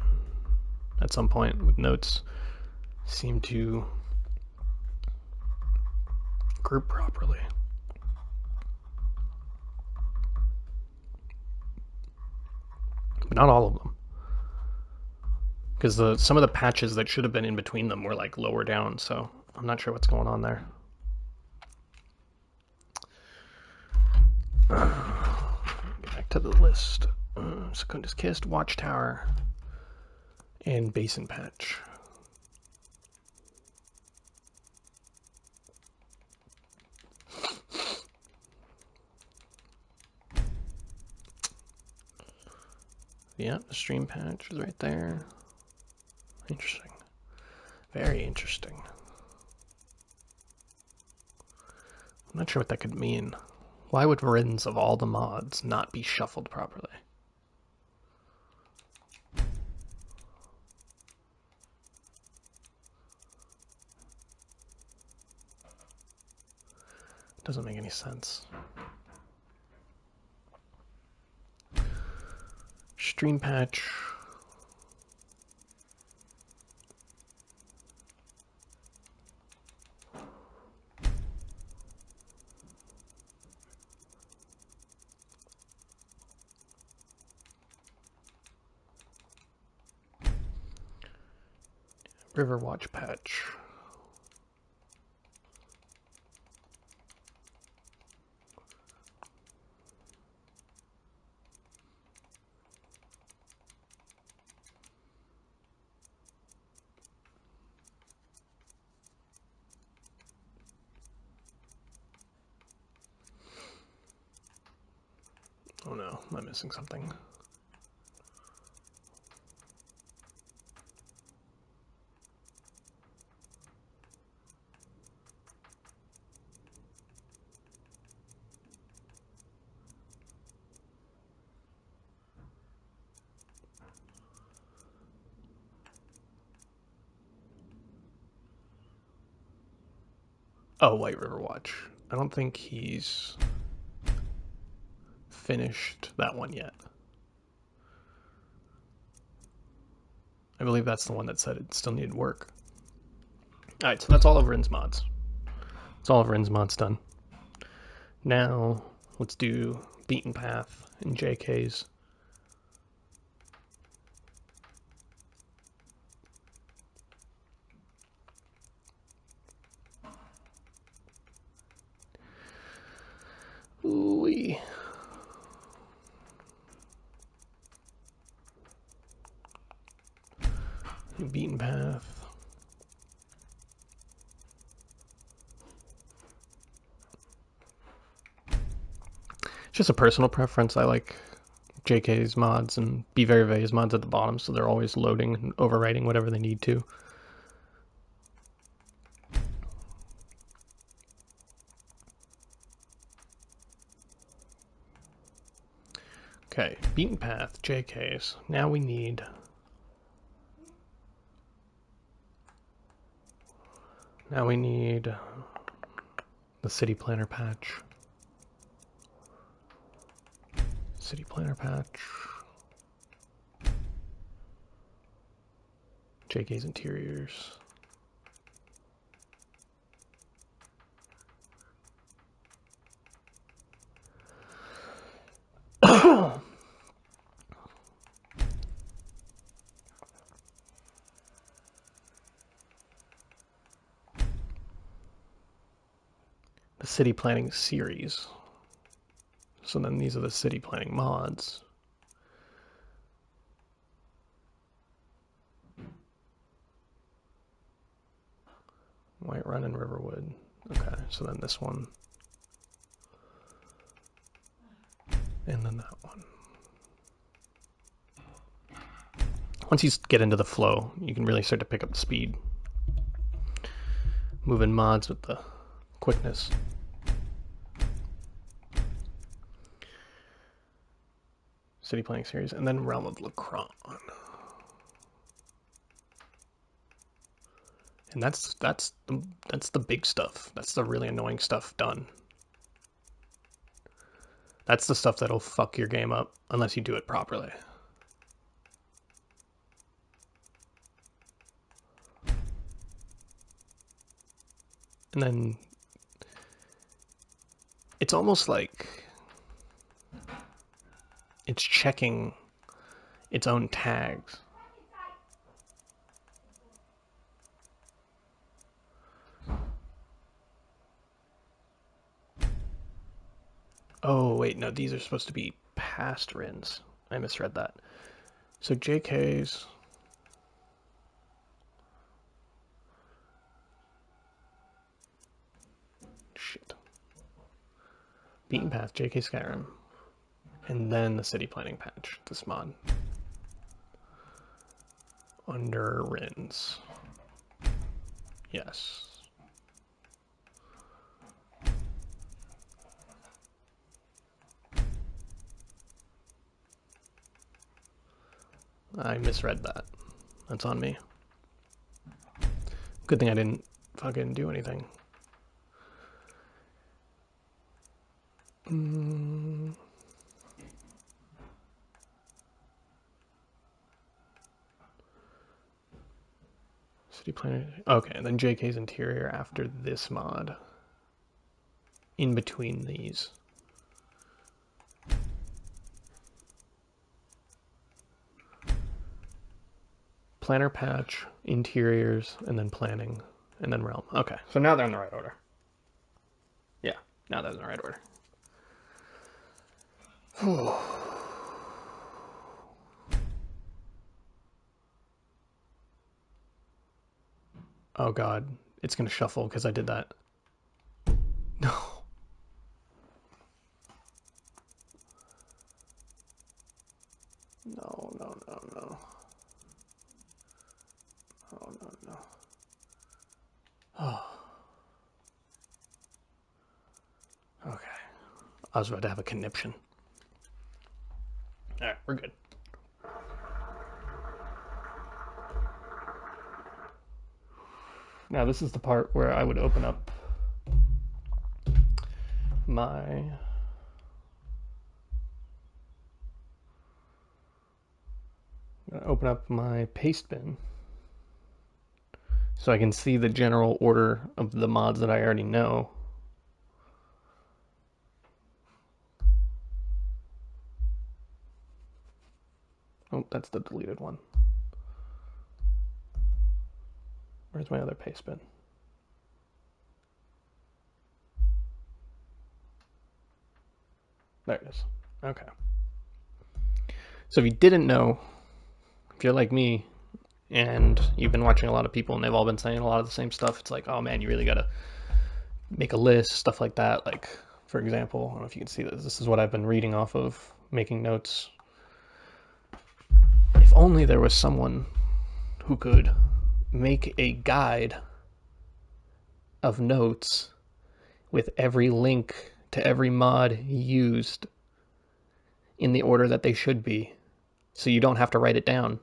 at some point with notes seem to group properly. But not all of them. Because some of the patches that should have been in between them were like lower down, so I'm not sure what's going on there. Get back to the list. Secundus Kist, Watchtower, and Basin Patch. Yeah, the stream patch is right there. Interesting. Very interesting. I'm not sure what that could mean. Why would RINs of all the mods not be shuffled properly? Doesn't make any sense. Stream patch. Riverwatch patch. Oh no, am I missing something? Oh, White River Watch. I don't think he's finished that one yet. I believe that's the one that said it still needed work. Alright, so that's all of Rin's mods. That's all of Rin's mods done. Now, let's do Beaten Path and JK's. Ooh-wee. Beaten Path. It's just a personal preference. I like JK's mods and Be Very Vey's mods at the bottom, so they're always loading and overwriting whatever they need to. Okay, Beaten Path, JK's. Now we need the City Planner patch. City Planner patch. JK's interiors. The city planning series. So then these are the city planning mods. Whiterun and Riverwood. Okay, so then this one. And then that one. Once you get into the flow, you can really start to pick up the speed. Moving mods with the quickness. City Planning Series, and then Realm of Lacron. And that's the big stuff. That's the really annoying stuff done. That's the stuff that'll fuck your game up unless you do it properly. And then it's almost like it's checking its own tags. Oh, wait, no, these are supposed to be past rins. I misread that. So JK's... Shit. Beaten Path, JK Skyrim. And then the city planning patch, this mod. Under rins. Yes. I misread that. That's on me. Good thing I didn't fucking do anything. City planner. Okay, and then JK's interior after this mod. In between these. Planner patch, interiors, and then planning, and then realm. Okay, so now they're in the right order. Yeah, now they're in the right order. Oh god, it's gonna shuffle because I did that. No. No, no, no, no. Oh, no, no. Oh. Okay. I was about to have a conniption. Alright, we're good. Now this is the part where I would open up my Pastebin so I can see the general order of the mods that I already know. Oh, that's the deleted one. Where's my other Pastebin? There it is. Okay. So if you didn't know, if you're like me and you've been watching a lot of people and they've all been saying a lot of the same stuff, it's like, oh man, you really gotta make a list, stuff like that. Like, for example, I don't know if you can see this. This is what I've been reading off of, making notes. If only there was someone who could make a guide of notes with every link to every mod used in the order that they should be, so you don't have to write it down.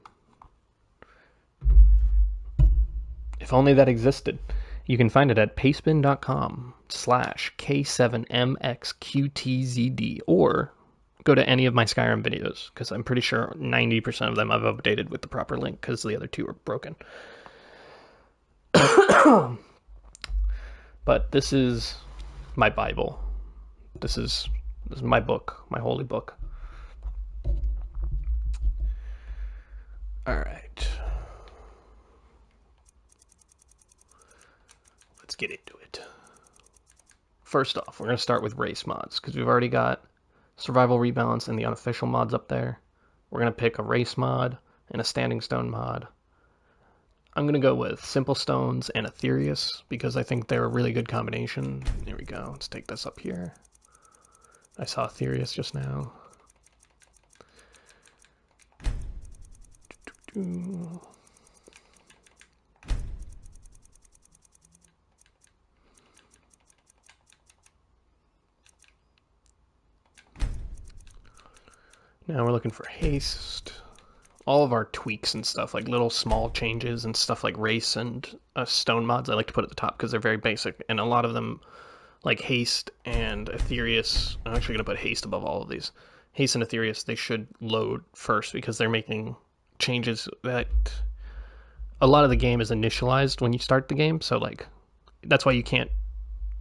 If only that existed. You can find it at pastebin.com/K7MXQTZD, or go to any of my Skyrim videos, because I'm pretty sure 90% of them I've updated with the proper link, because the other two are broken. But this is my Bible. This is my book, my holy book. All right. Let's get into it. First off, we're going to start with race mods, because we've already got Survival Rebalance and the unofficial mods up there. We're going to pick a race mod and a standing stone mod. I'm going to go with Simple Stones and Aetherius, because I think they're a really good combination. Here we go. Let's take this up here. I saw Aetherius just now. Now we're looking for haste. All of our tweaks and stuff, like little small changes and stuff like race and stone mods, I like to put at the top because they're very basic. And a lot of them, like haste and Aetherius, I'm actually going to put haste above all of these. Haste and Aetherius, they should load first because they're making changes that a lot of the game is initialized when you start the game. So like, that's why you can't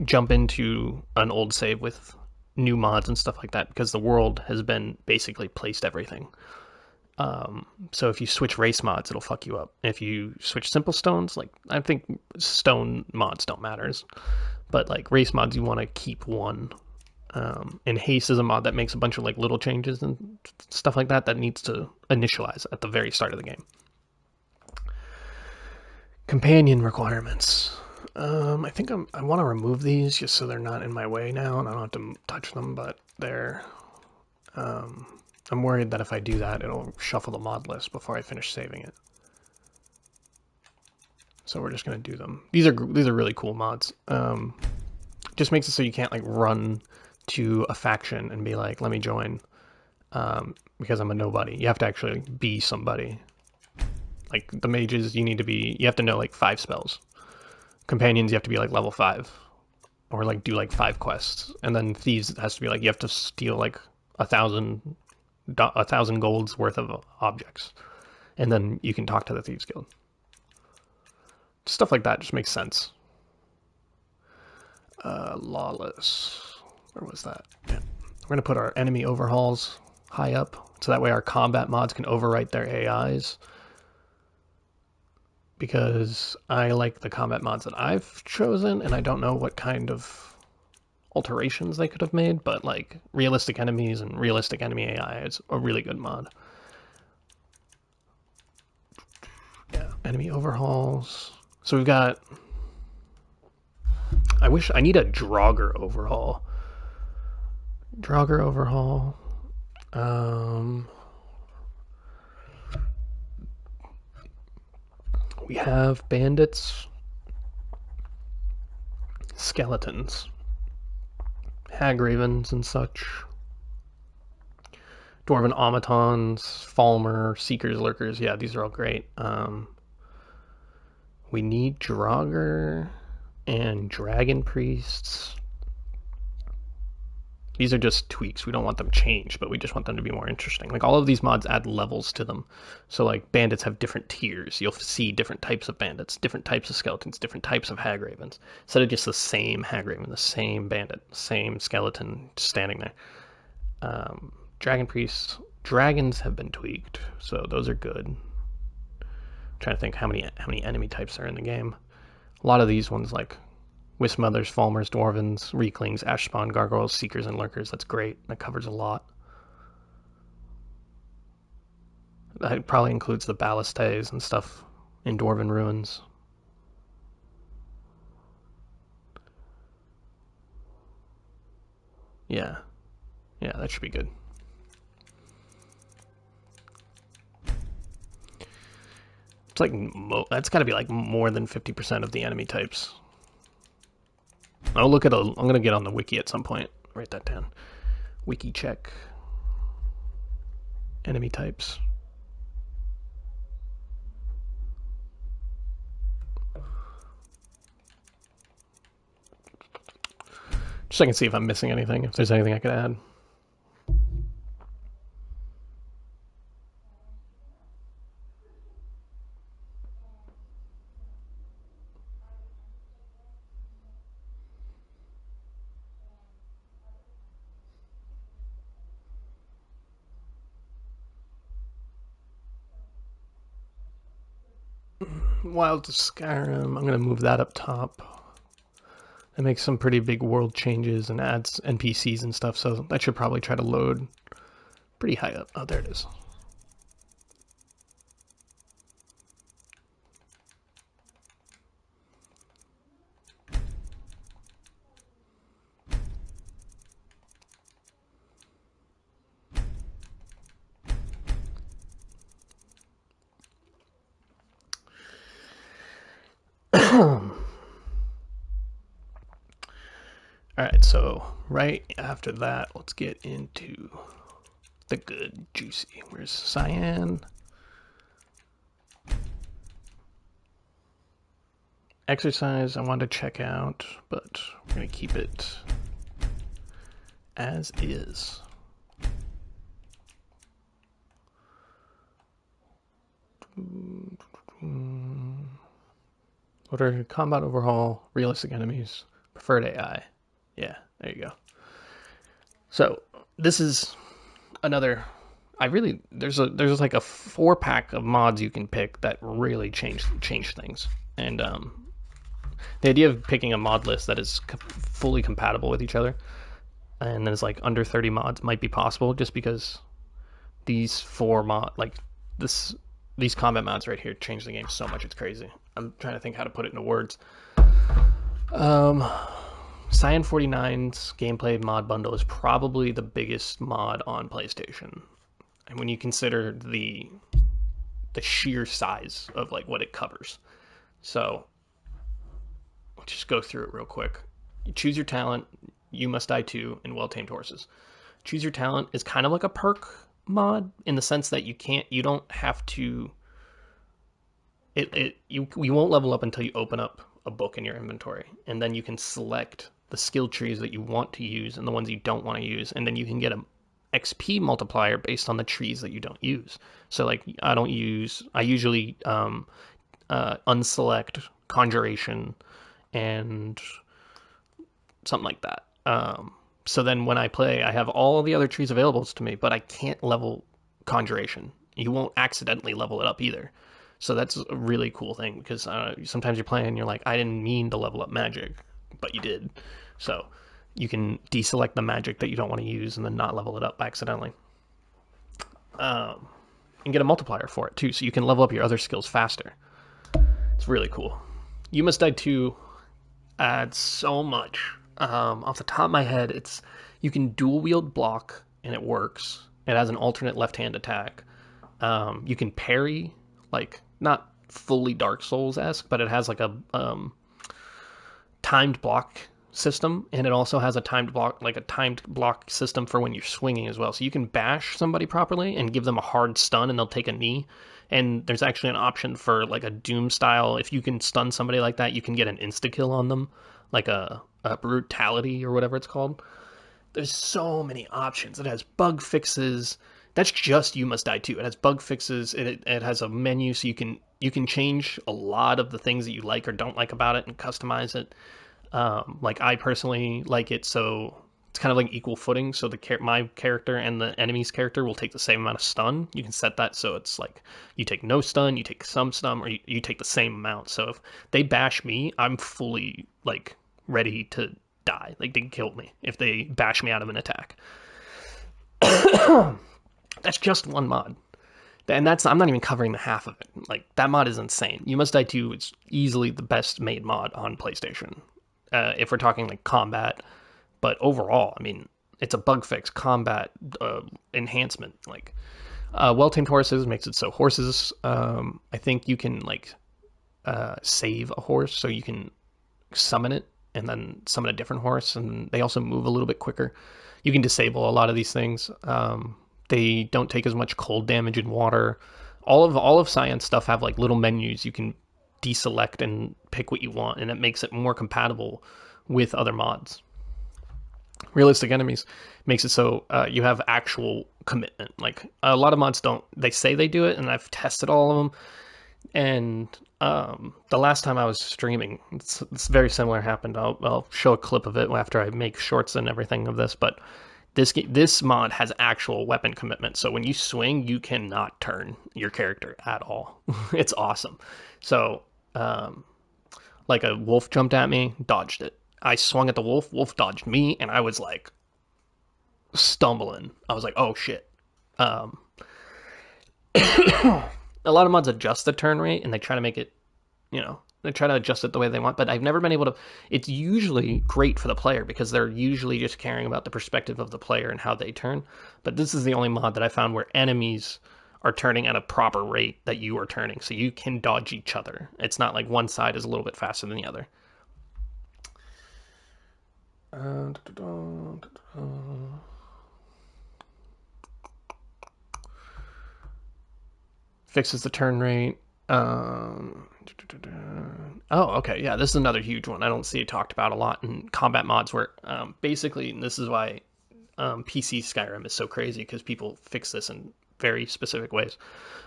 jump into an old save with new mods and stuff like that because the world has been basically placed everything. So if you switch race mods, it'll fuck you up. If you switch simple stones, like I think stone mods don't matter, but like race mods, you want to keep one. And haste is a mod that makes a bunch of like little changes and stuff like that that needs to initialize at the very start of the game. Companion requirements. I think I want to remove these just so they're not in my way now, and I don't have to touch them. But they're. I'm worried that if I do that, it'll shuffle the mod list before I finish saving it. So we're just gonna do them. These are really cool mods. Just makes it so you can't like run to a faction and be like, let me join, because I'm a nobody. You have to actually be somebody. Like the mages, you have to know like 5 spells. Companions, you have to be like level 5, or like do like 5 quests. And then thieves, it has to be like you have to steal like 1,000 golds worth of objects, and then you can talk to the thieves guild. Stuff like that just makes sense. Lawless. Where was that? Yeah. We're gonna put our enemy overhauls high up, so that way our combat mods can overwrite their AIs. Because I like the combat mods that I've chosen, and I don't know what kind of alterations they could have made, but like realistic enemies and realistic enemy AI is a really good mod. Yeah, enemy overhauls. So we've got. I need a Draugr overhaul. Draugr overhaul. We have bandits, skeletons, hag ravens and such, dwarven automatons, falmer, seekers, lurkers. Yeah, these are all great. We need Draugr and dragon priests. These are just tweaks. We don't want them changed, but we just want them to be more interesting. Like all of these mods add levels to them. So like bandits have different tiers. You'll see different types of bandits, different types of skeletons, different types of hag ravens. Instead of just the same hag raven, the same bandit, same skeleton standing there. Dragon priests. Dragons have been tweaked, so those are good. I'm trying to think how many enemy types are in the game. A lot of these ones like Wisp Mothers, Falmers, Dwarvens, Reeklings, Ashspawn, Gargoyles, Seekers, and Lurkers. That's great. That covers a lot. That probably includes the Ballistes and stuff in Dwarven Ruins. Yeah. Yeah, that should be good. It's like, that's got to be like more than 50% of the enemy types. I'm going to get on the wiki at some point. Write that down. Wiki check. Enemy types. Just so I can see if I'm missing anything, if there's anything I could add. Wilds of Skyrim, I'm going to move that up top. It makes some pretty big world changes and adds NPCs and stuff, so that should probably try to load pretty high up. Oh, there it is. Alright, so right after that, let's get into the good juicy. Where's Cyan? Exercise I want to check out, but we're going to keep it as is. What are combat overhaul, realistic enemies, Preferred AI. Yeah, there you go. So this is another. There's like a 4-pack of mods you can pick that really change things. And the idea of picking a mod list that is fully compatible with each other, and then it's like under 30 mods might be possible, just because these these combat mods right here change the game so much, it's crazy. I'm trying to think how to put it into words. Cyan 49's gameplay mod bundle is probably the biggest mod on PlayStation, and when you consider the sheer size of like what it covers. So let's just go through it real quick. You choose your talent, You Must Die Too, and Well Tamed Horses. Choose your talent is kind of like a perk mod in the sense that you don't have to. You won't level up until you open up a book in your inventory, and then you can select the skill trees that you want to use and the ones you don't want to use, and then you can get a XP multiplier based on the trees that you don't use. So like I usually unselect Conjuration and something like that. So then when I play, I have all the other trees available to me, but I can't level Conjuration. You won't accidentally level it up either. So that's a really cool thing, because sometimes you're playing and you're like, I didn't mean to level up magic, but you did. So you can deselect the magic that you don't want to use and then not level it up accidentally. And get a multiplier for it too, so you can level up your other skills faster. It's really cool. You Must Die Too adds so much. Off the top of my head, you can dual wield block and it works. It has an alternate left hand attack. You can parry, like not fully Dark Souls-esque, but it has like a timed block system, and it also has a timed block system for when you're swinging as well. So you can bash somebody properly and give them a hard stun, and they'll take a knee. And there's actually an option for like a Doom style. If you can stun somebody like that, you can get an insta kill on them, like a brutality or whatever it's called. There's so many options. It has bug fixes. That's just You Must Die Too. It has bug fixes. It has a menu, so you can change a lot of the things that you like or don't like about it and customize it. Like I personally like it, so it's kind of like equal footing. So my character and the enemy's character will take the same amount of stun. You can set that so it's like you take no stun, you take some stun, or you take the same amount. So if they bash me, I'm fully like ready to die. Like they can kill me if they bash me out of an attack. That's just one mod. And I'm not even covering the half of it. Like that mod is insane. You Must Die Too is easily the best made mod on PlayStation. If we're talking like combat, but overall, I mean, it's a bug fix, combat enhancement. Like Well Tamed Horses makes it so horses. I think you can like save a horse, so you can summon it and then summon a different horse, and they also move a little bit quicker. You can disable a lot of these things. They don't take as much cold damage in water. All of Science stuff have like little menus you can deselect and pick what you want, and it makes it more compatible with other mods. Realistic enemies makes it so you have actual commitment. Like a lot of mods don't. They say they do it, and I've tested all of them. And the last time I was streaming, it's very similar happened. I'll show a clip of it after I make shorts and everything of this, but this mod has actual weapon commitment. So when you swing, you cannot turn your character at all. It's awesome. So like a wolf jumped at me, dodged it. I swung at the wolf dodged me, and I was like stumbling. I was like, oh shit. A lot of mods adjust the turn rate, and they try to make it, they try to adjust it the way they want, but I've never been able to. It's usually great for the player because they're usually just caring about the perspective of the player and how they turn. But this is the only mod that I found where enemies are turning at a proper rate that you are turning, so you can dodge each other. It's not like one side is a little bit faster than the other. Fixes the turn rate. Oh, okay, yeah, this is another huge one. I don't see it talked about a lot in combat mods where basically, and this is why PC Skyrim is so crazy, because people fix this in very specific ways.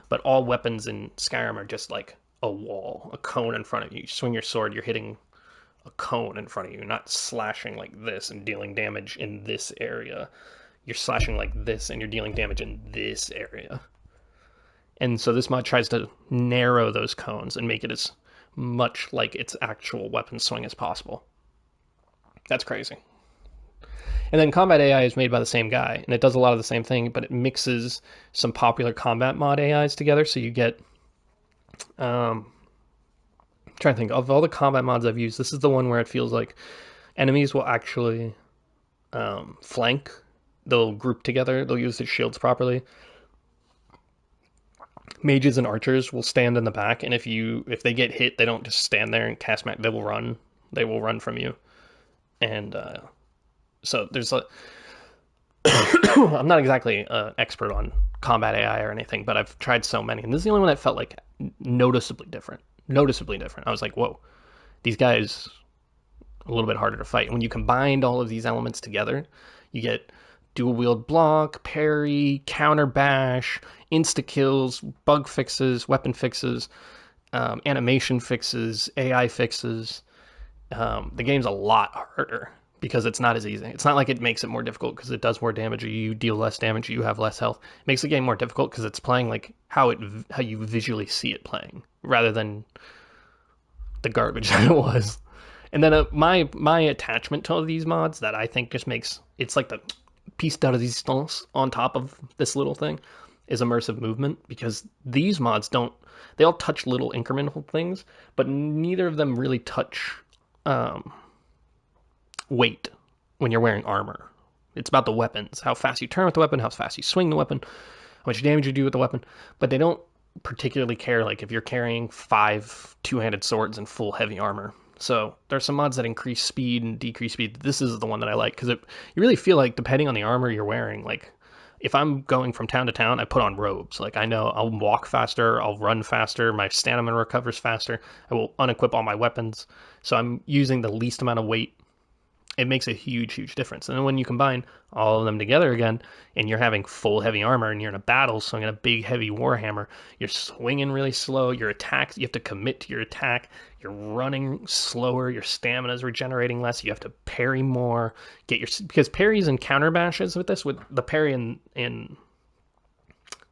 But all weapons in Skyrim are just like a wall, a cone in front of you. You swing your sword, you're hitting a cone in front of you. You're not slashing like this and dealing damage in this area. You're slashing like this and you're dealing damage in this area. And so this mod tries to narrow those cones and make it as much like its actual weapon swing as possible. That's crazy. And then combat AI is made by the same guy, and it does a lot of the same thing, but it mixes some popular combat mod AIs together, so you get... I'm trying to think, of all the combat mods I've used, this is the one where it feels like enemies will actually flank. They'll group together, they'll use their shields properly. Mages and archers will stand in the back, and if they get hit, they don't just stand there and cast magic. They will run. They will run from you. And so there's a... I'm not exactly an expert on combat AI or anything, but I've tried so many, and this is the only one that felt like noticeably different. I was like, whoa, these guys are a little bit harder to fight. And when you combined all of these elements together, you get dual wield block, parry, counter bash, insta kills, bug fixes, weapon fixes, animation fixes, AI fixes. The game's a lot harder because it's not as easy. It's not like it makes it more difficult because it does more damage or you deal less damage or you have less health. It makes the game more difficult because it's playing like how you visually see it playing rather than the garbage that it was. And then my attachment to these mods that I think just makes it's like the piece de resistance on top of this little thing is immersive movement, because these mods they all touch little incremental things, but neither of them really touch weight when you're wearing armor. It's about the weapons, how fast you turn with the weapon, how fast you swing the weapon, how much damage you do with the weapon, but they don't particularly care like if you're carrying 5 two-handed swords and full heavy armor. So there's some mods that increase speed and decrease speed. This is the one that I like because you really feel like depending on the armor you're wearing, like if I'm going from town to town, I put on robes. Like I know I'll walk faster, I'll run faster, my stamina recovers faster, I will unequip all my weapons. So I'm using the least amount of weight. It makes a huge, huge difference. And then when you combine all of them together again, and you're having full heavy armor, and you're in a battle swinging a big heavy warhammer, you're swinging really slow, your attacks, you have to commit to your attack, you're running slower, your stamina is regenerating less, you have to parry more, because parries and counter bashes with this, with the parry in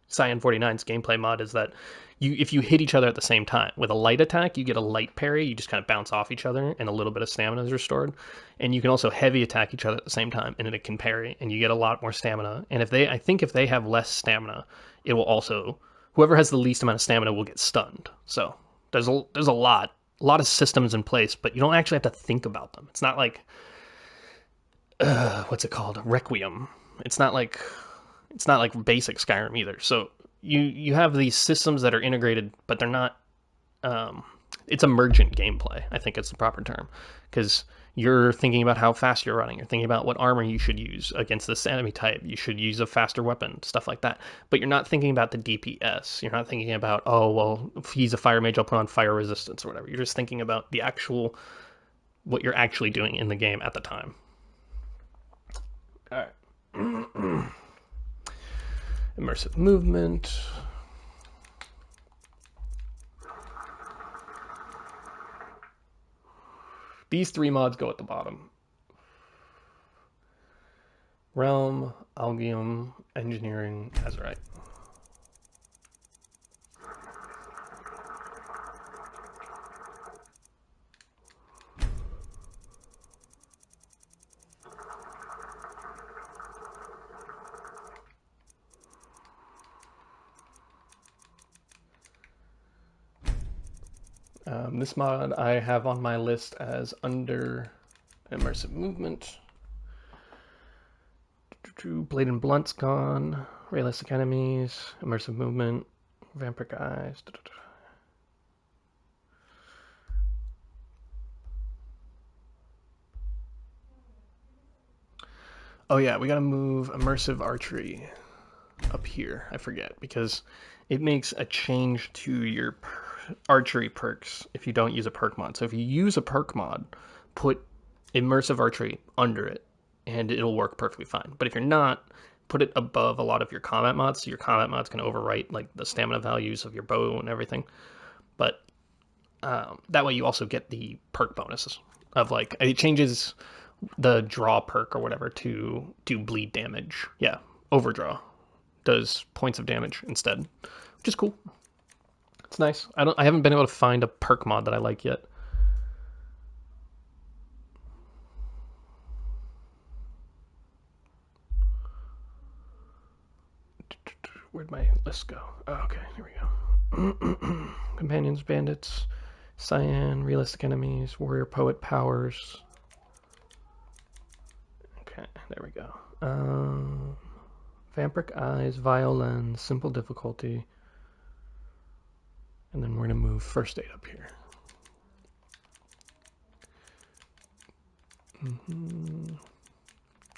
Cyan 49's gameplay mod is that if you hit each other at the same time with a light attack, you get a light parry. You just kind of bounce off each other, and a little bit of stamina is restored. And you can also heavy attack each other at the same time, and it can parry, and you get a lot more stamina. And if they have less stamina, it will also whoever has the least amount of stamina will get stunned. So there's a lot of systems in place, but you don't actually have to think about them. It's not like what's it called, Requiem. It's not like basic Skyrim either. So you have these systems that are integrated, but they're not, it's emergent gameplay, I think it's the proper term, because you're thinking about how fast you're running, you're thinking about what armor you should use against this enemy type, you should use a faster weapon, stuff like that, but you're not thinking about the DPS, you're not thinking about, oh, well, if he's a fire mage, I'll put on fire resistance or whatever, you're just thinking about the actual, what you're actually doing in the game at the time. Alright. Immersive movement. These 3 mods go at the bottom. Realm, Algium, Engineering, Azurite. This mod I have on my list as under immersive movement. Blade and Blunt's gone. Realistic enemies, immersive movement, vampiric eyes. Oh yeah, we gotta move immersive archery up here. I forget because it makes a change to your archery perks if you don't use a perk mod. So if you use a perk mod, put immersive archery under it and it'll work perfectly fine. But if you're not, put it above a lot of your combat mods, so your combat mods can overwrite like the stamina values of your bow and everything. But that way you also get the perk bonuses. of like it changes the draw perk or whatever to do bleed damage. Yeah, overdraw does points of damage instead, which is cool. It's nice. I haven't been able to find a perk mod that I like yet. Where'd my list go? Oh, okay, here we go. Companions, bandits, cyan, realistic enemies, warrior, poet, powers. Okay, there we go. Vampiric eyes, violence, simple difficulty. And then we're gonna move first aid up here.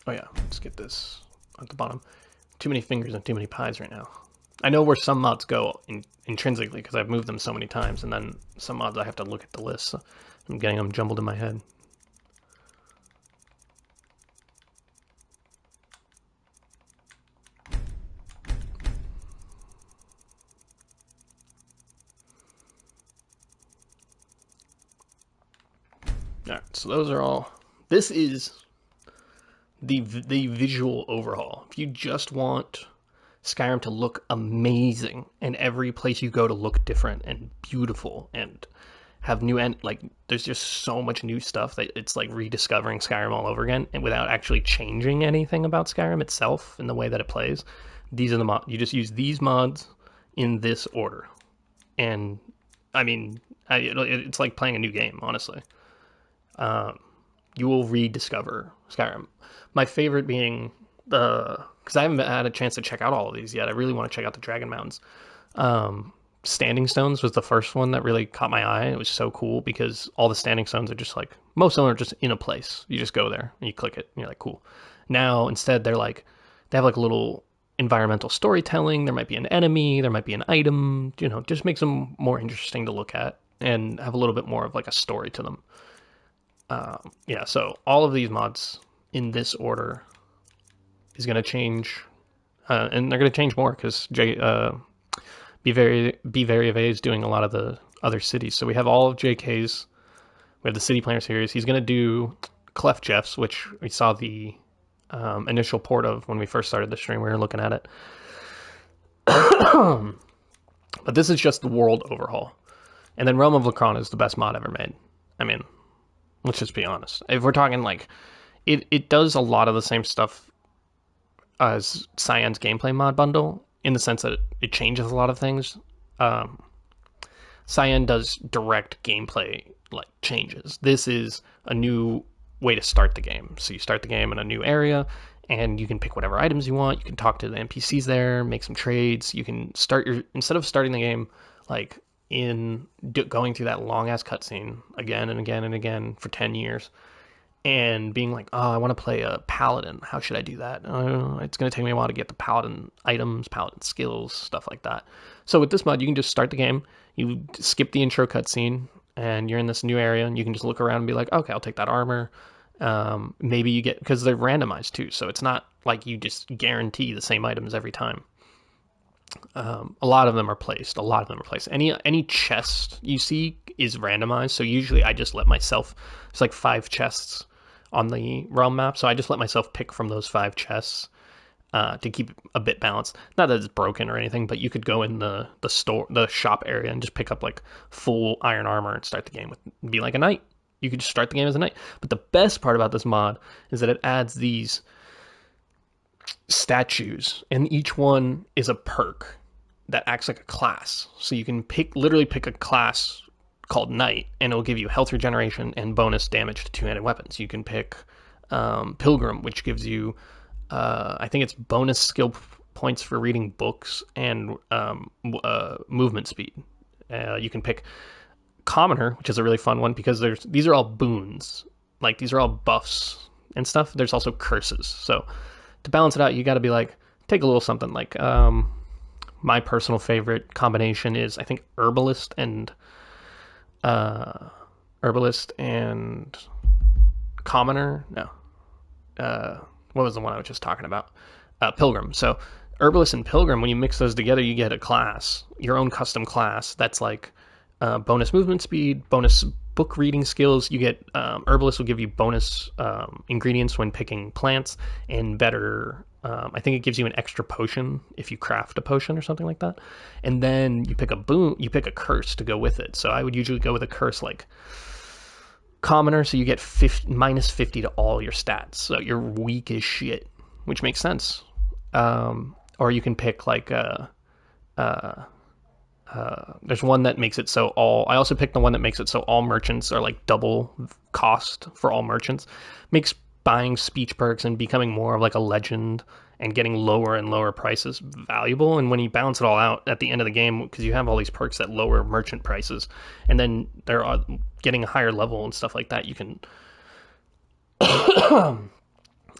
Oh yeah, let's get this at the bottom. Too many fingers and too many pies right now. I know where some mods go intrinsically because I've moved them so many times, and then some mods I have to look at the list. So I'm getting them jumbled in my head. Alright, so those are all. This is the visual overhaul. If you just want Skyrim to look amazing and every place you go to look different and beautiful and have new like there's just so much new stuff that it's like rediscovering Skyrim all over again, and without actually changing anything about Skyrim itself and the way that it plays. These are the mods. You just use these mods in this order, and I mean, it's like playing a new game, honestly. You will rediscover Skyrim. My favorite being because I haven't had a chance to check out all of these yet. I really want to check out the Dragon Mountains. Standing stones was the first one that really caught my eye. It was so cool because all the standing stones are just like, most of them are just in a place. You just go there and you click it and you're like, cool. Now instead they have like a little environmental storytelling. There might be an enemy, there might be an item, just makes them more interesting to look at and have a little bit more of like a story to them. Yeah, so all of these mods in this order is going to change, and they're going to change more because Be Very of A is doing a lot of the other cities. So we have all of JK's. We have the City Planner series. He's going to do Clef Jeff's, which we saw the initial port of when we first started the stream. We were looking at it. But this is just the world overhaul. And then Realm of Lacron is the best mod ever made. I mean, let's just be honest. If we're talking like, it does a lot of the same stuff as Cyan's gameplay mod bundle, in the sense that it changes a lot of things. Cyan does direct gameplay like changes. This is a new way to start the game. So you start the game in a new area, and you can pick whatever items you want. You can talk to the NPCs there, make some trades. You can start instead of starting the game like going through that long ass cutscene again and again and again for 10 years. And being like, oh, I want to play a paladin. How should I do that? It's going to take me a while to get the paladin items, paladin skills, stuff like that. So with this mod, you can just start the game. You skip the intro cutscene, and you're in this new area, and you can just look around and be like, okay, I'll take that armor. Maybe you get, because they're randomized too, so it's not like you just guarantee the same items every time. A lot of them are placed. Any chest you see is randomized. So usually I just let myself. It's like 5 chests on the realm map, so I just let myself pick from those 5 chests to keep a bit balanced. Not that it's broken or anything, but you could go in the shop area and just pick up like full iron armor and start the game be like a knight. You could just start the game as a knight. But the best part about this mod is that it adds these statues, and each one is a perk that acts like a class. So you can literally pick a class called Knight, and it'll give you health regeneration and bonus damage to two-handed weapons. You can pick Pilgrim, which gives you I think it's bonus skill points for reading books and movement speed. You can pick Commoner, which is a really fun one because these are all boons. Like, these are all buffs and stuff. There's also curses. So to balance it out, you got to be like, take a little something like, my personal favorite combination is, I think, Herbalist and Commoner. No. What was the one I was just talking about? Pilgrim. So Herbalist and Pilgrim, when you mix those together, you get a class, your own custom class that's like bonus movement speed, bonus book reading skills. You get herbalist will give you bonus ingredients when picking plants, and better. I think it gives you an extra potion if you craft a potion or something like that. And then you pick a boon, you pick a curse to go with it. So I would usually go with a curse like commoner, so you get minus 50 to all your stats. So you're weak as shit, which makes sense. Or you can pick like there's one that makes it so all. I also picked the one that makes it so all merchants are like double cost for all merchants. Makes buying speech perks and becoming more of like a legend and getting lower and lower prices valuable. And when you balance it all out at the end of the game, because you have all these perks that lower merchant prices, and then they're getting a higher level and stuff like that, you can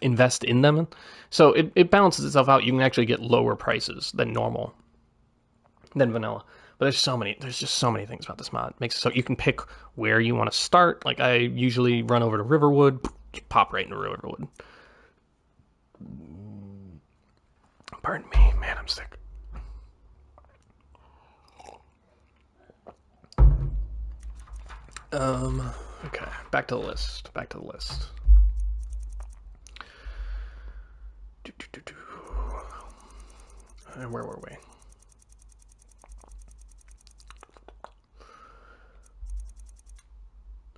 invest in them. So it balances itself out. You can actually get lower prices than normal, than vanilla. But there's just so many things about this mod. It makes it so you can pick where you want to start. Like I usually run over to Riverwood, pop right into Riverwood. Pardon me, man, I'm sick. Okay, back to the list. And where were we?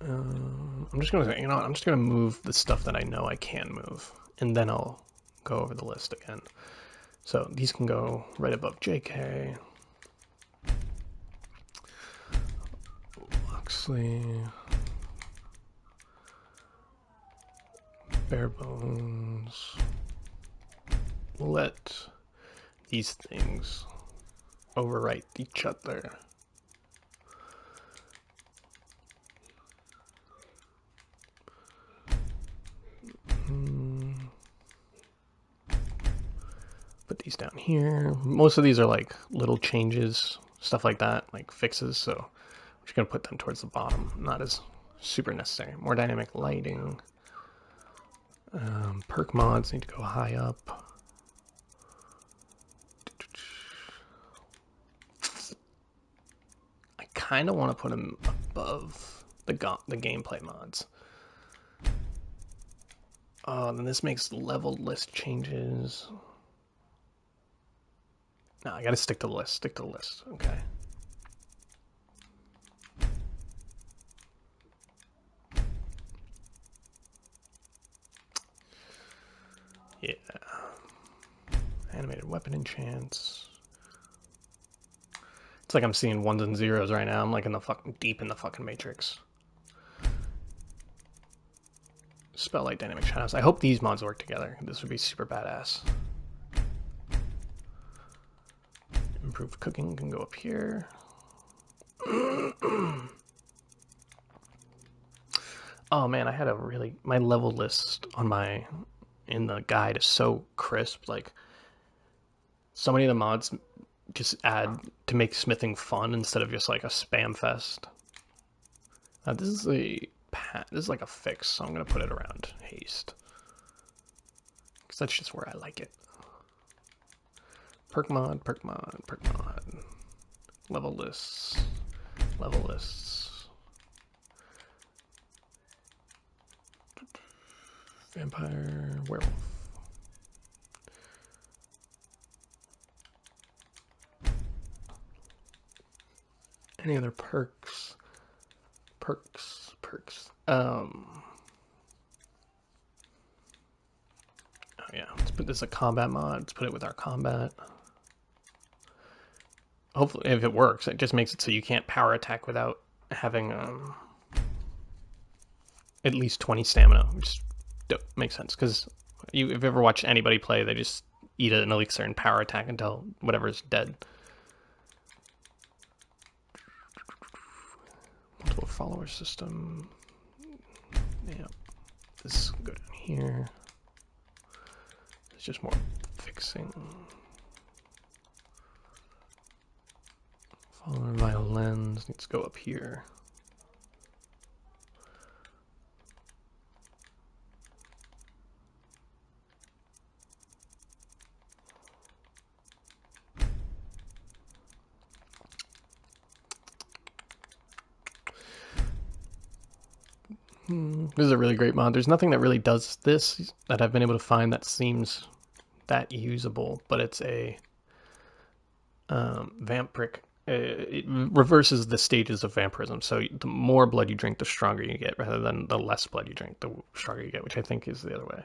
I'm just gonna move the stuff that I know I can move, and then I'll go over the list again. So these can go right above JK. Lockley. Bare bones. Let these things overwrite each other. Put these down here. Most of these are like little changes, stuff like that, like fixes, so I'm just gonna put them towards the bottom. Not as super necessary. More dynamic lighting. Perk mods need to go high up. I kind of want to put them above the gameplay mods. Then this makes level list changes. No, I gotta stick to the list. Okay. Yeah. Animated weapon enchants. It's like I'm seeing ones and zeros right now. I'm like deep in the fucking matrix. Spelllight dynamic shadows. I hope these mods work together. This would be super badass. Improved cooking can go up here. Oh man, I had my level list in the guide is so crisp. Like so many of the mods just add to make smithing fun instead of just like a spam fest. This is like a fix, so I'm gonna put it around haste because that's just where I like it. Perk mod. Level lists. Vampire, werewolf. Any other perks? Oh yeah, let's put this as a combat mod. Let's put it with our combat. Hopefully, if it works, it just makes it so you can't power attack without having at least 20 stamina, which makes sense because if you've ever watched anybody play, they just eat an elixir and power attack until whatever's dead. Multiple follower system. Yeah, this go down here. It's just more fixing. Follower vital lens needs to go up here. This is a really great mod. There's nothing that really does this that I've been able to find that seems that usable, but it's a vamp prick. It reverses the stages of vampirism. So the more blood you drink, the stronger you get, rather than the less blood you drink, the stronger you get, which I think is the other way.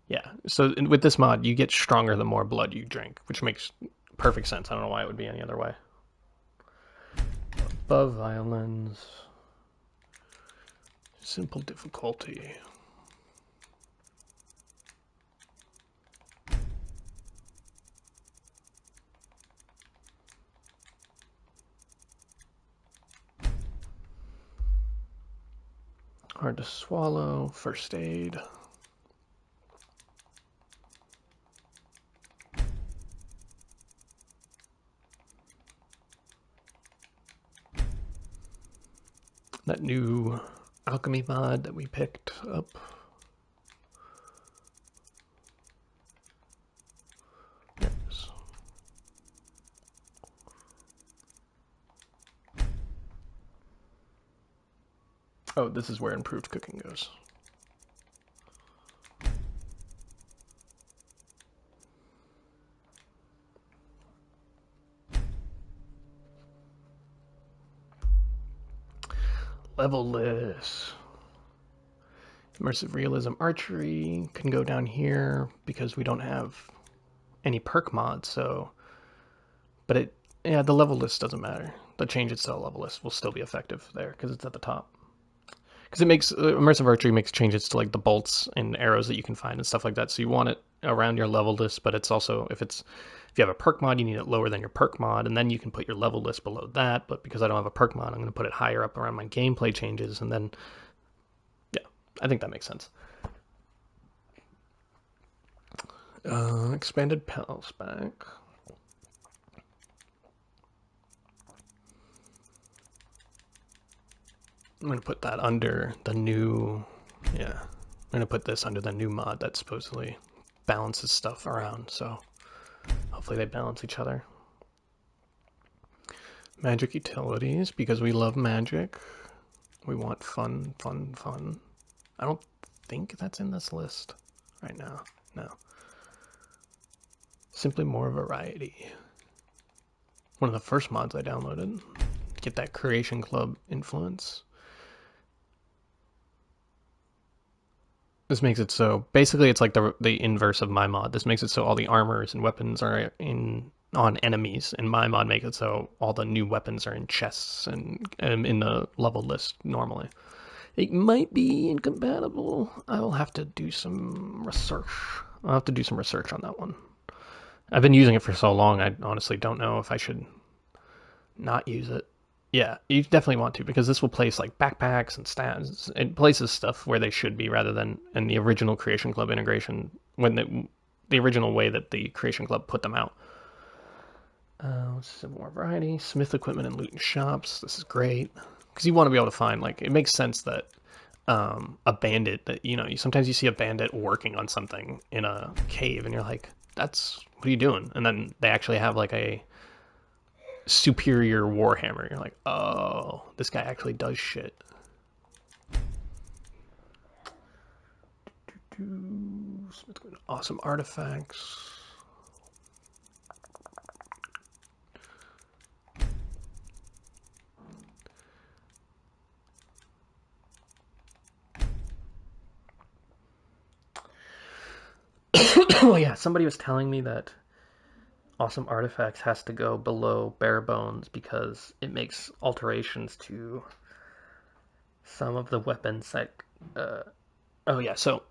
Yeah, so with this mod, you get stronger the more blood you drink, which makes perfect sense. I don't know why it would be any other way. Above violence. Simple difficulty. Hard to swallow. First aid. That new alchemy mod that we picked up. Yes. Oh, this is where improved cooking goes. Level list. Immersive realism archery can go down here because we don't have any perk mods, so but the level list doesn't matter. The change itself level list will still be effective there because it's at the top. Because it makes immersive archery makes changes to like the bolts and arrows that you can find and stuff like that. So you want it around your level list, but it's also if you have a perk mod, you need it lower than your perk mod, and then you can put your level list below that. But because I don't have a perk mod, I'm going to put it higher up around my gameplay changes, and then yeah, I think that makes sense. Expanded pal spec. I'm going to put that under the new, yeah, I'm going to put this under the new mod that supposedly balances stuff around, so hopefully they balance each other. Magic utilities, because we love magic. We want fun, fun, fun. I don't think that's in this list right now, no. Simply more variety. One of the first mods I downloaded. Get that Creation Club influence. This makes it so basically it's like the inverse of my mod. This makes it so all the armors and weapons are on enemies, and my mod makes it so all the new weapons are in chests and in the level list normally. It might be incompatible. I will have to do some research. I'll have to do some research on that one. I've been using it for so long, I honestly don't know if I should not use it. Yeah, you definitely want to, because this will place like backpacks and stats. It places stuff where they should be rather than in the original Creation Club integration, when the original way that the Creation Club put them out. Some more variety. Smith equipment and loot and shops. This is great, because you want to be able to find, like, it makes sense that a bandit, that, you know, sometimes you see a bandit working on something in a cave, and you're like, what are you doing? And then they actually have like a superior warhammer. You're like, oh, this guy actually does shit. Awesome artifacts. Oh yeah, somebody was telling me that awesome artifacts has to go below bare bones because it makes alterations to some of the weapons that oh yeah, so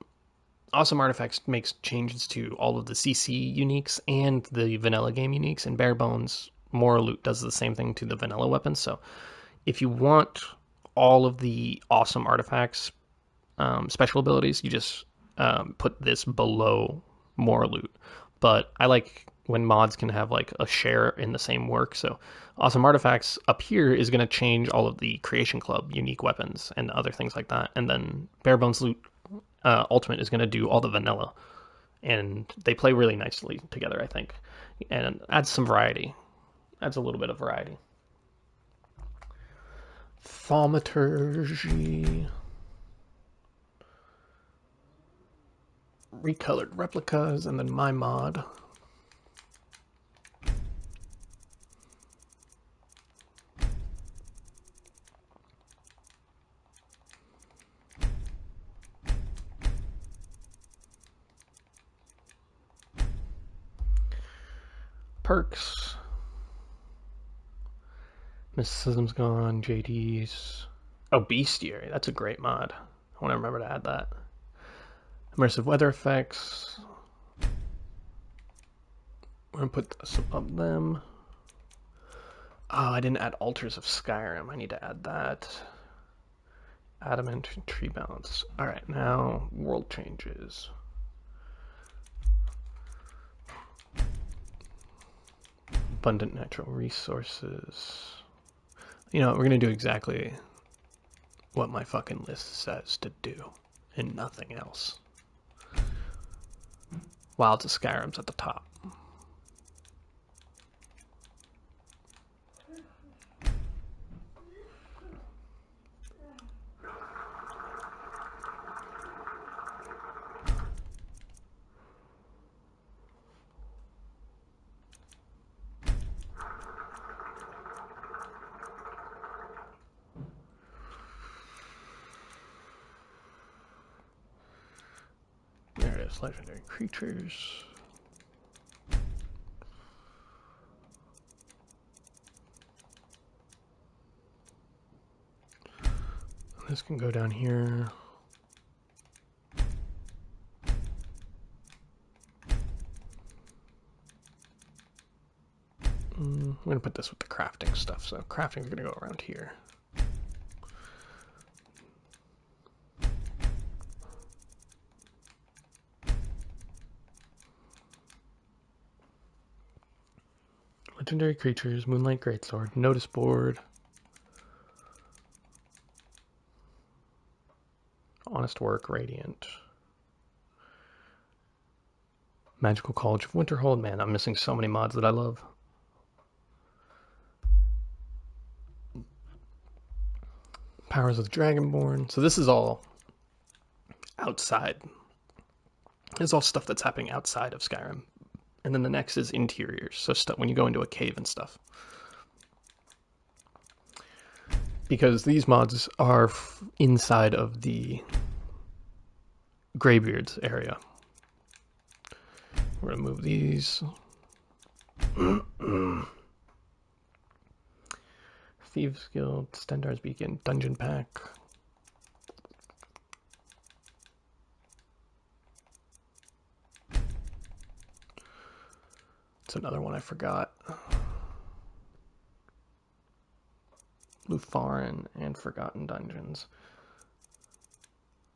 awesome artifacts makes changes to all of the CC uniques and the vanilla game uniques, and bare bones moral loot does the same thing to the vanilla weapons. So if you want all of the awesome artifacts special abilities, you just put this below moral loot. But I like when mods can have like a share in the same work. So awesome artifacts up here is going to change all of the Creation Club unique weapons and other things like that. And then bare bones loot ultimate is going to do all the vanilla, and they play really nicely together, I think, and adds some variety, adds a little bit of variety. Thaumaturgy. Recolored replicas, and then my mod. Perks. Mysticism's gone. JD's. Oh, Bestiary. That's a great mod. I want to remember to add that. Immersive weather effects. We're going to put this above them. Oh, I didn't add altars of Skyrim. I need to add that. Adamant tree balance. Alright, now world changes. Abundant natural resources. You know, we're going to do exactly what my fucking list says to do, and nothing else. Wilds of Skyrim's at the top. There it is, legendary creatures. This can go down here. I'm gonna put this with the crafting stuff, so crafting's gonna go around here. Legendary creatures, Moonlight Greatsword, Notice Board, Honest Work, Radiant, Magical College of Winterhold. Man, I'm missing so many mods that I love. Powers of the Dragonborn. So this is all outside. It's all stuff that's happening outside of Skyrim. And then the next is interiors, so stuff when you go into a cave and stuff. Because these mods are inside of the Greybeards area. We're gonna move these. Thieves Guild, Stendar's Beacon, Dungeon Pack. It's another one I forgot. Lutharan and Forgotten Dungeons.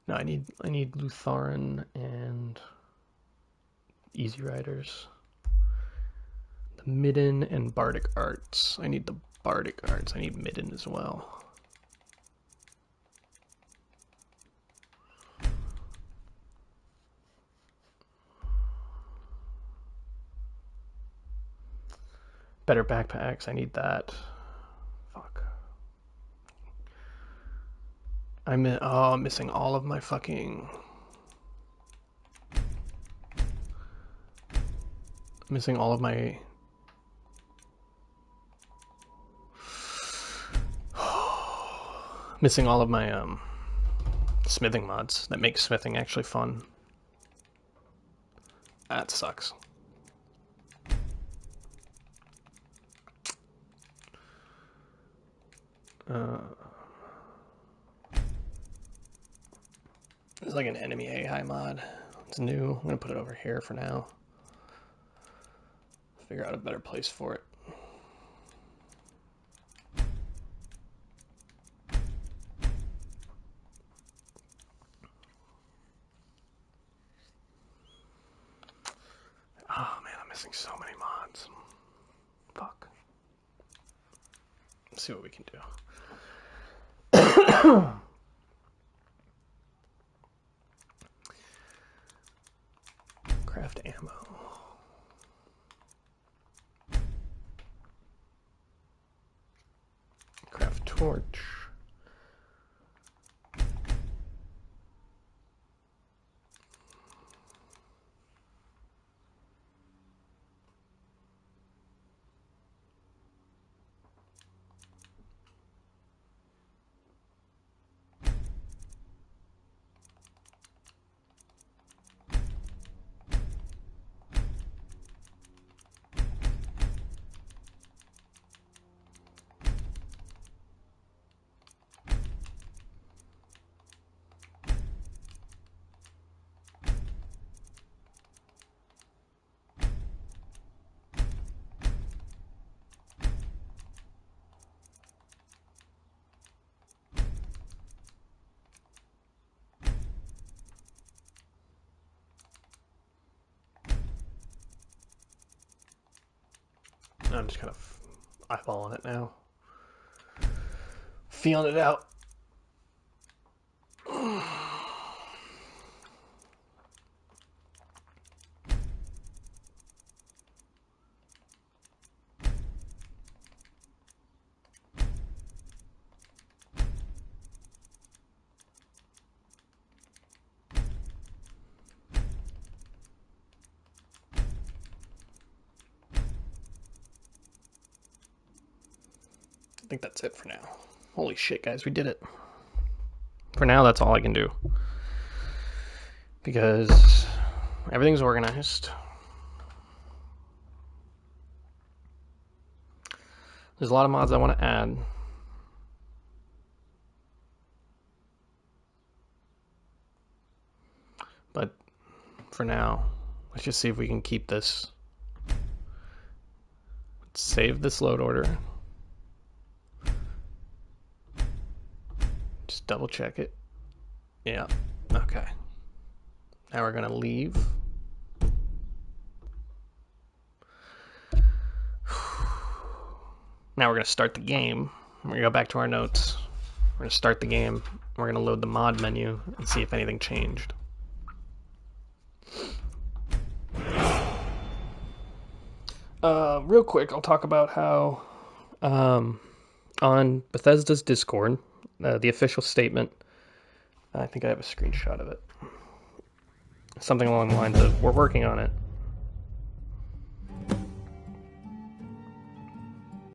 No, I need Lutharan and Easy Riders. The Midden and Bardic Arts. I need the Bardic Arts. I need Midden as well. Better backpacks. I need that. Fuck. I'm missing all of my fucking. Missing all of my. Missing all of my smithing mods that make smithing actually fun. That sucks. It's like an enemy AI mod. It's new. I'm gonna put it over here for now. Figure out a better place for it. Oh man, I'm missing so many mods. Fuck. Let's see what we can do. Craft ammo. Craft torch. I'm just kind of eyeballing it now. Feeling it out. I think that's it for now. Holy shit, guys, we did it. For now, that's all I can do. Because everything's organized. There's a lot of mods I want to add. But for now, let's just see if we can keep this. Let's save this load order. Just double check it. Yeah, okay. Now we're gonna leave. Now we're gonna start the game. We're gonna go back to our notes. We're gonna start the game. We're gonna load the mod menu and see if anything changed. Real quick, I'll talk about how on Bethesda's Discord, the official statement, I think I have a screenshot of it. Something along the lines of, we're working on it.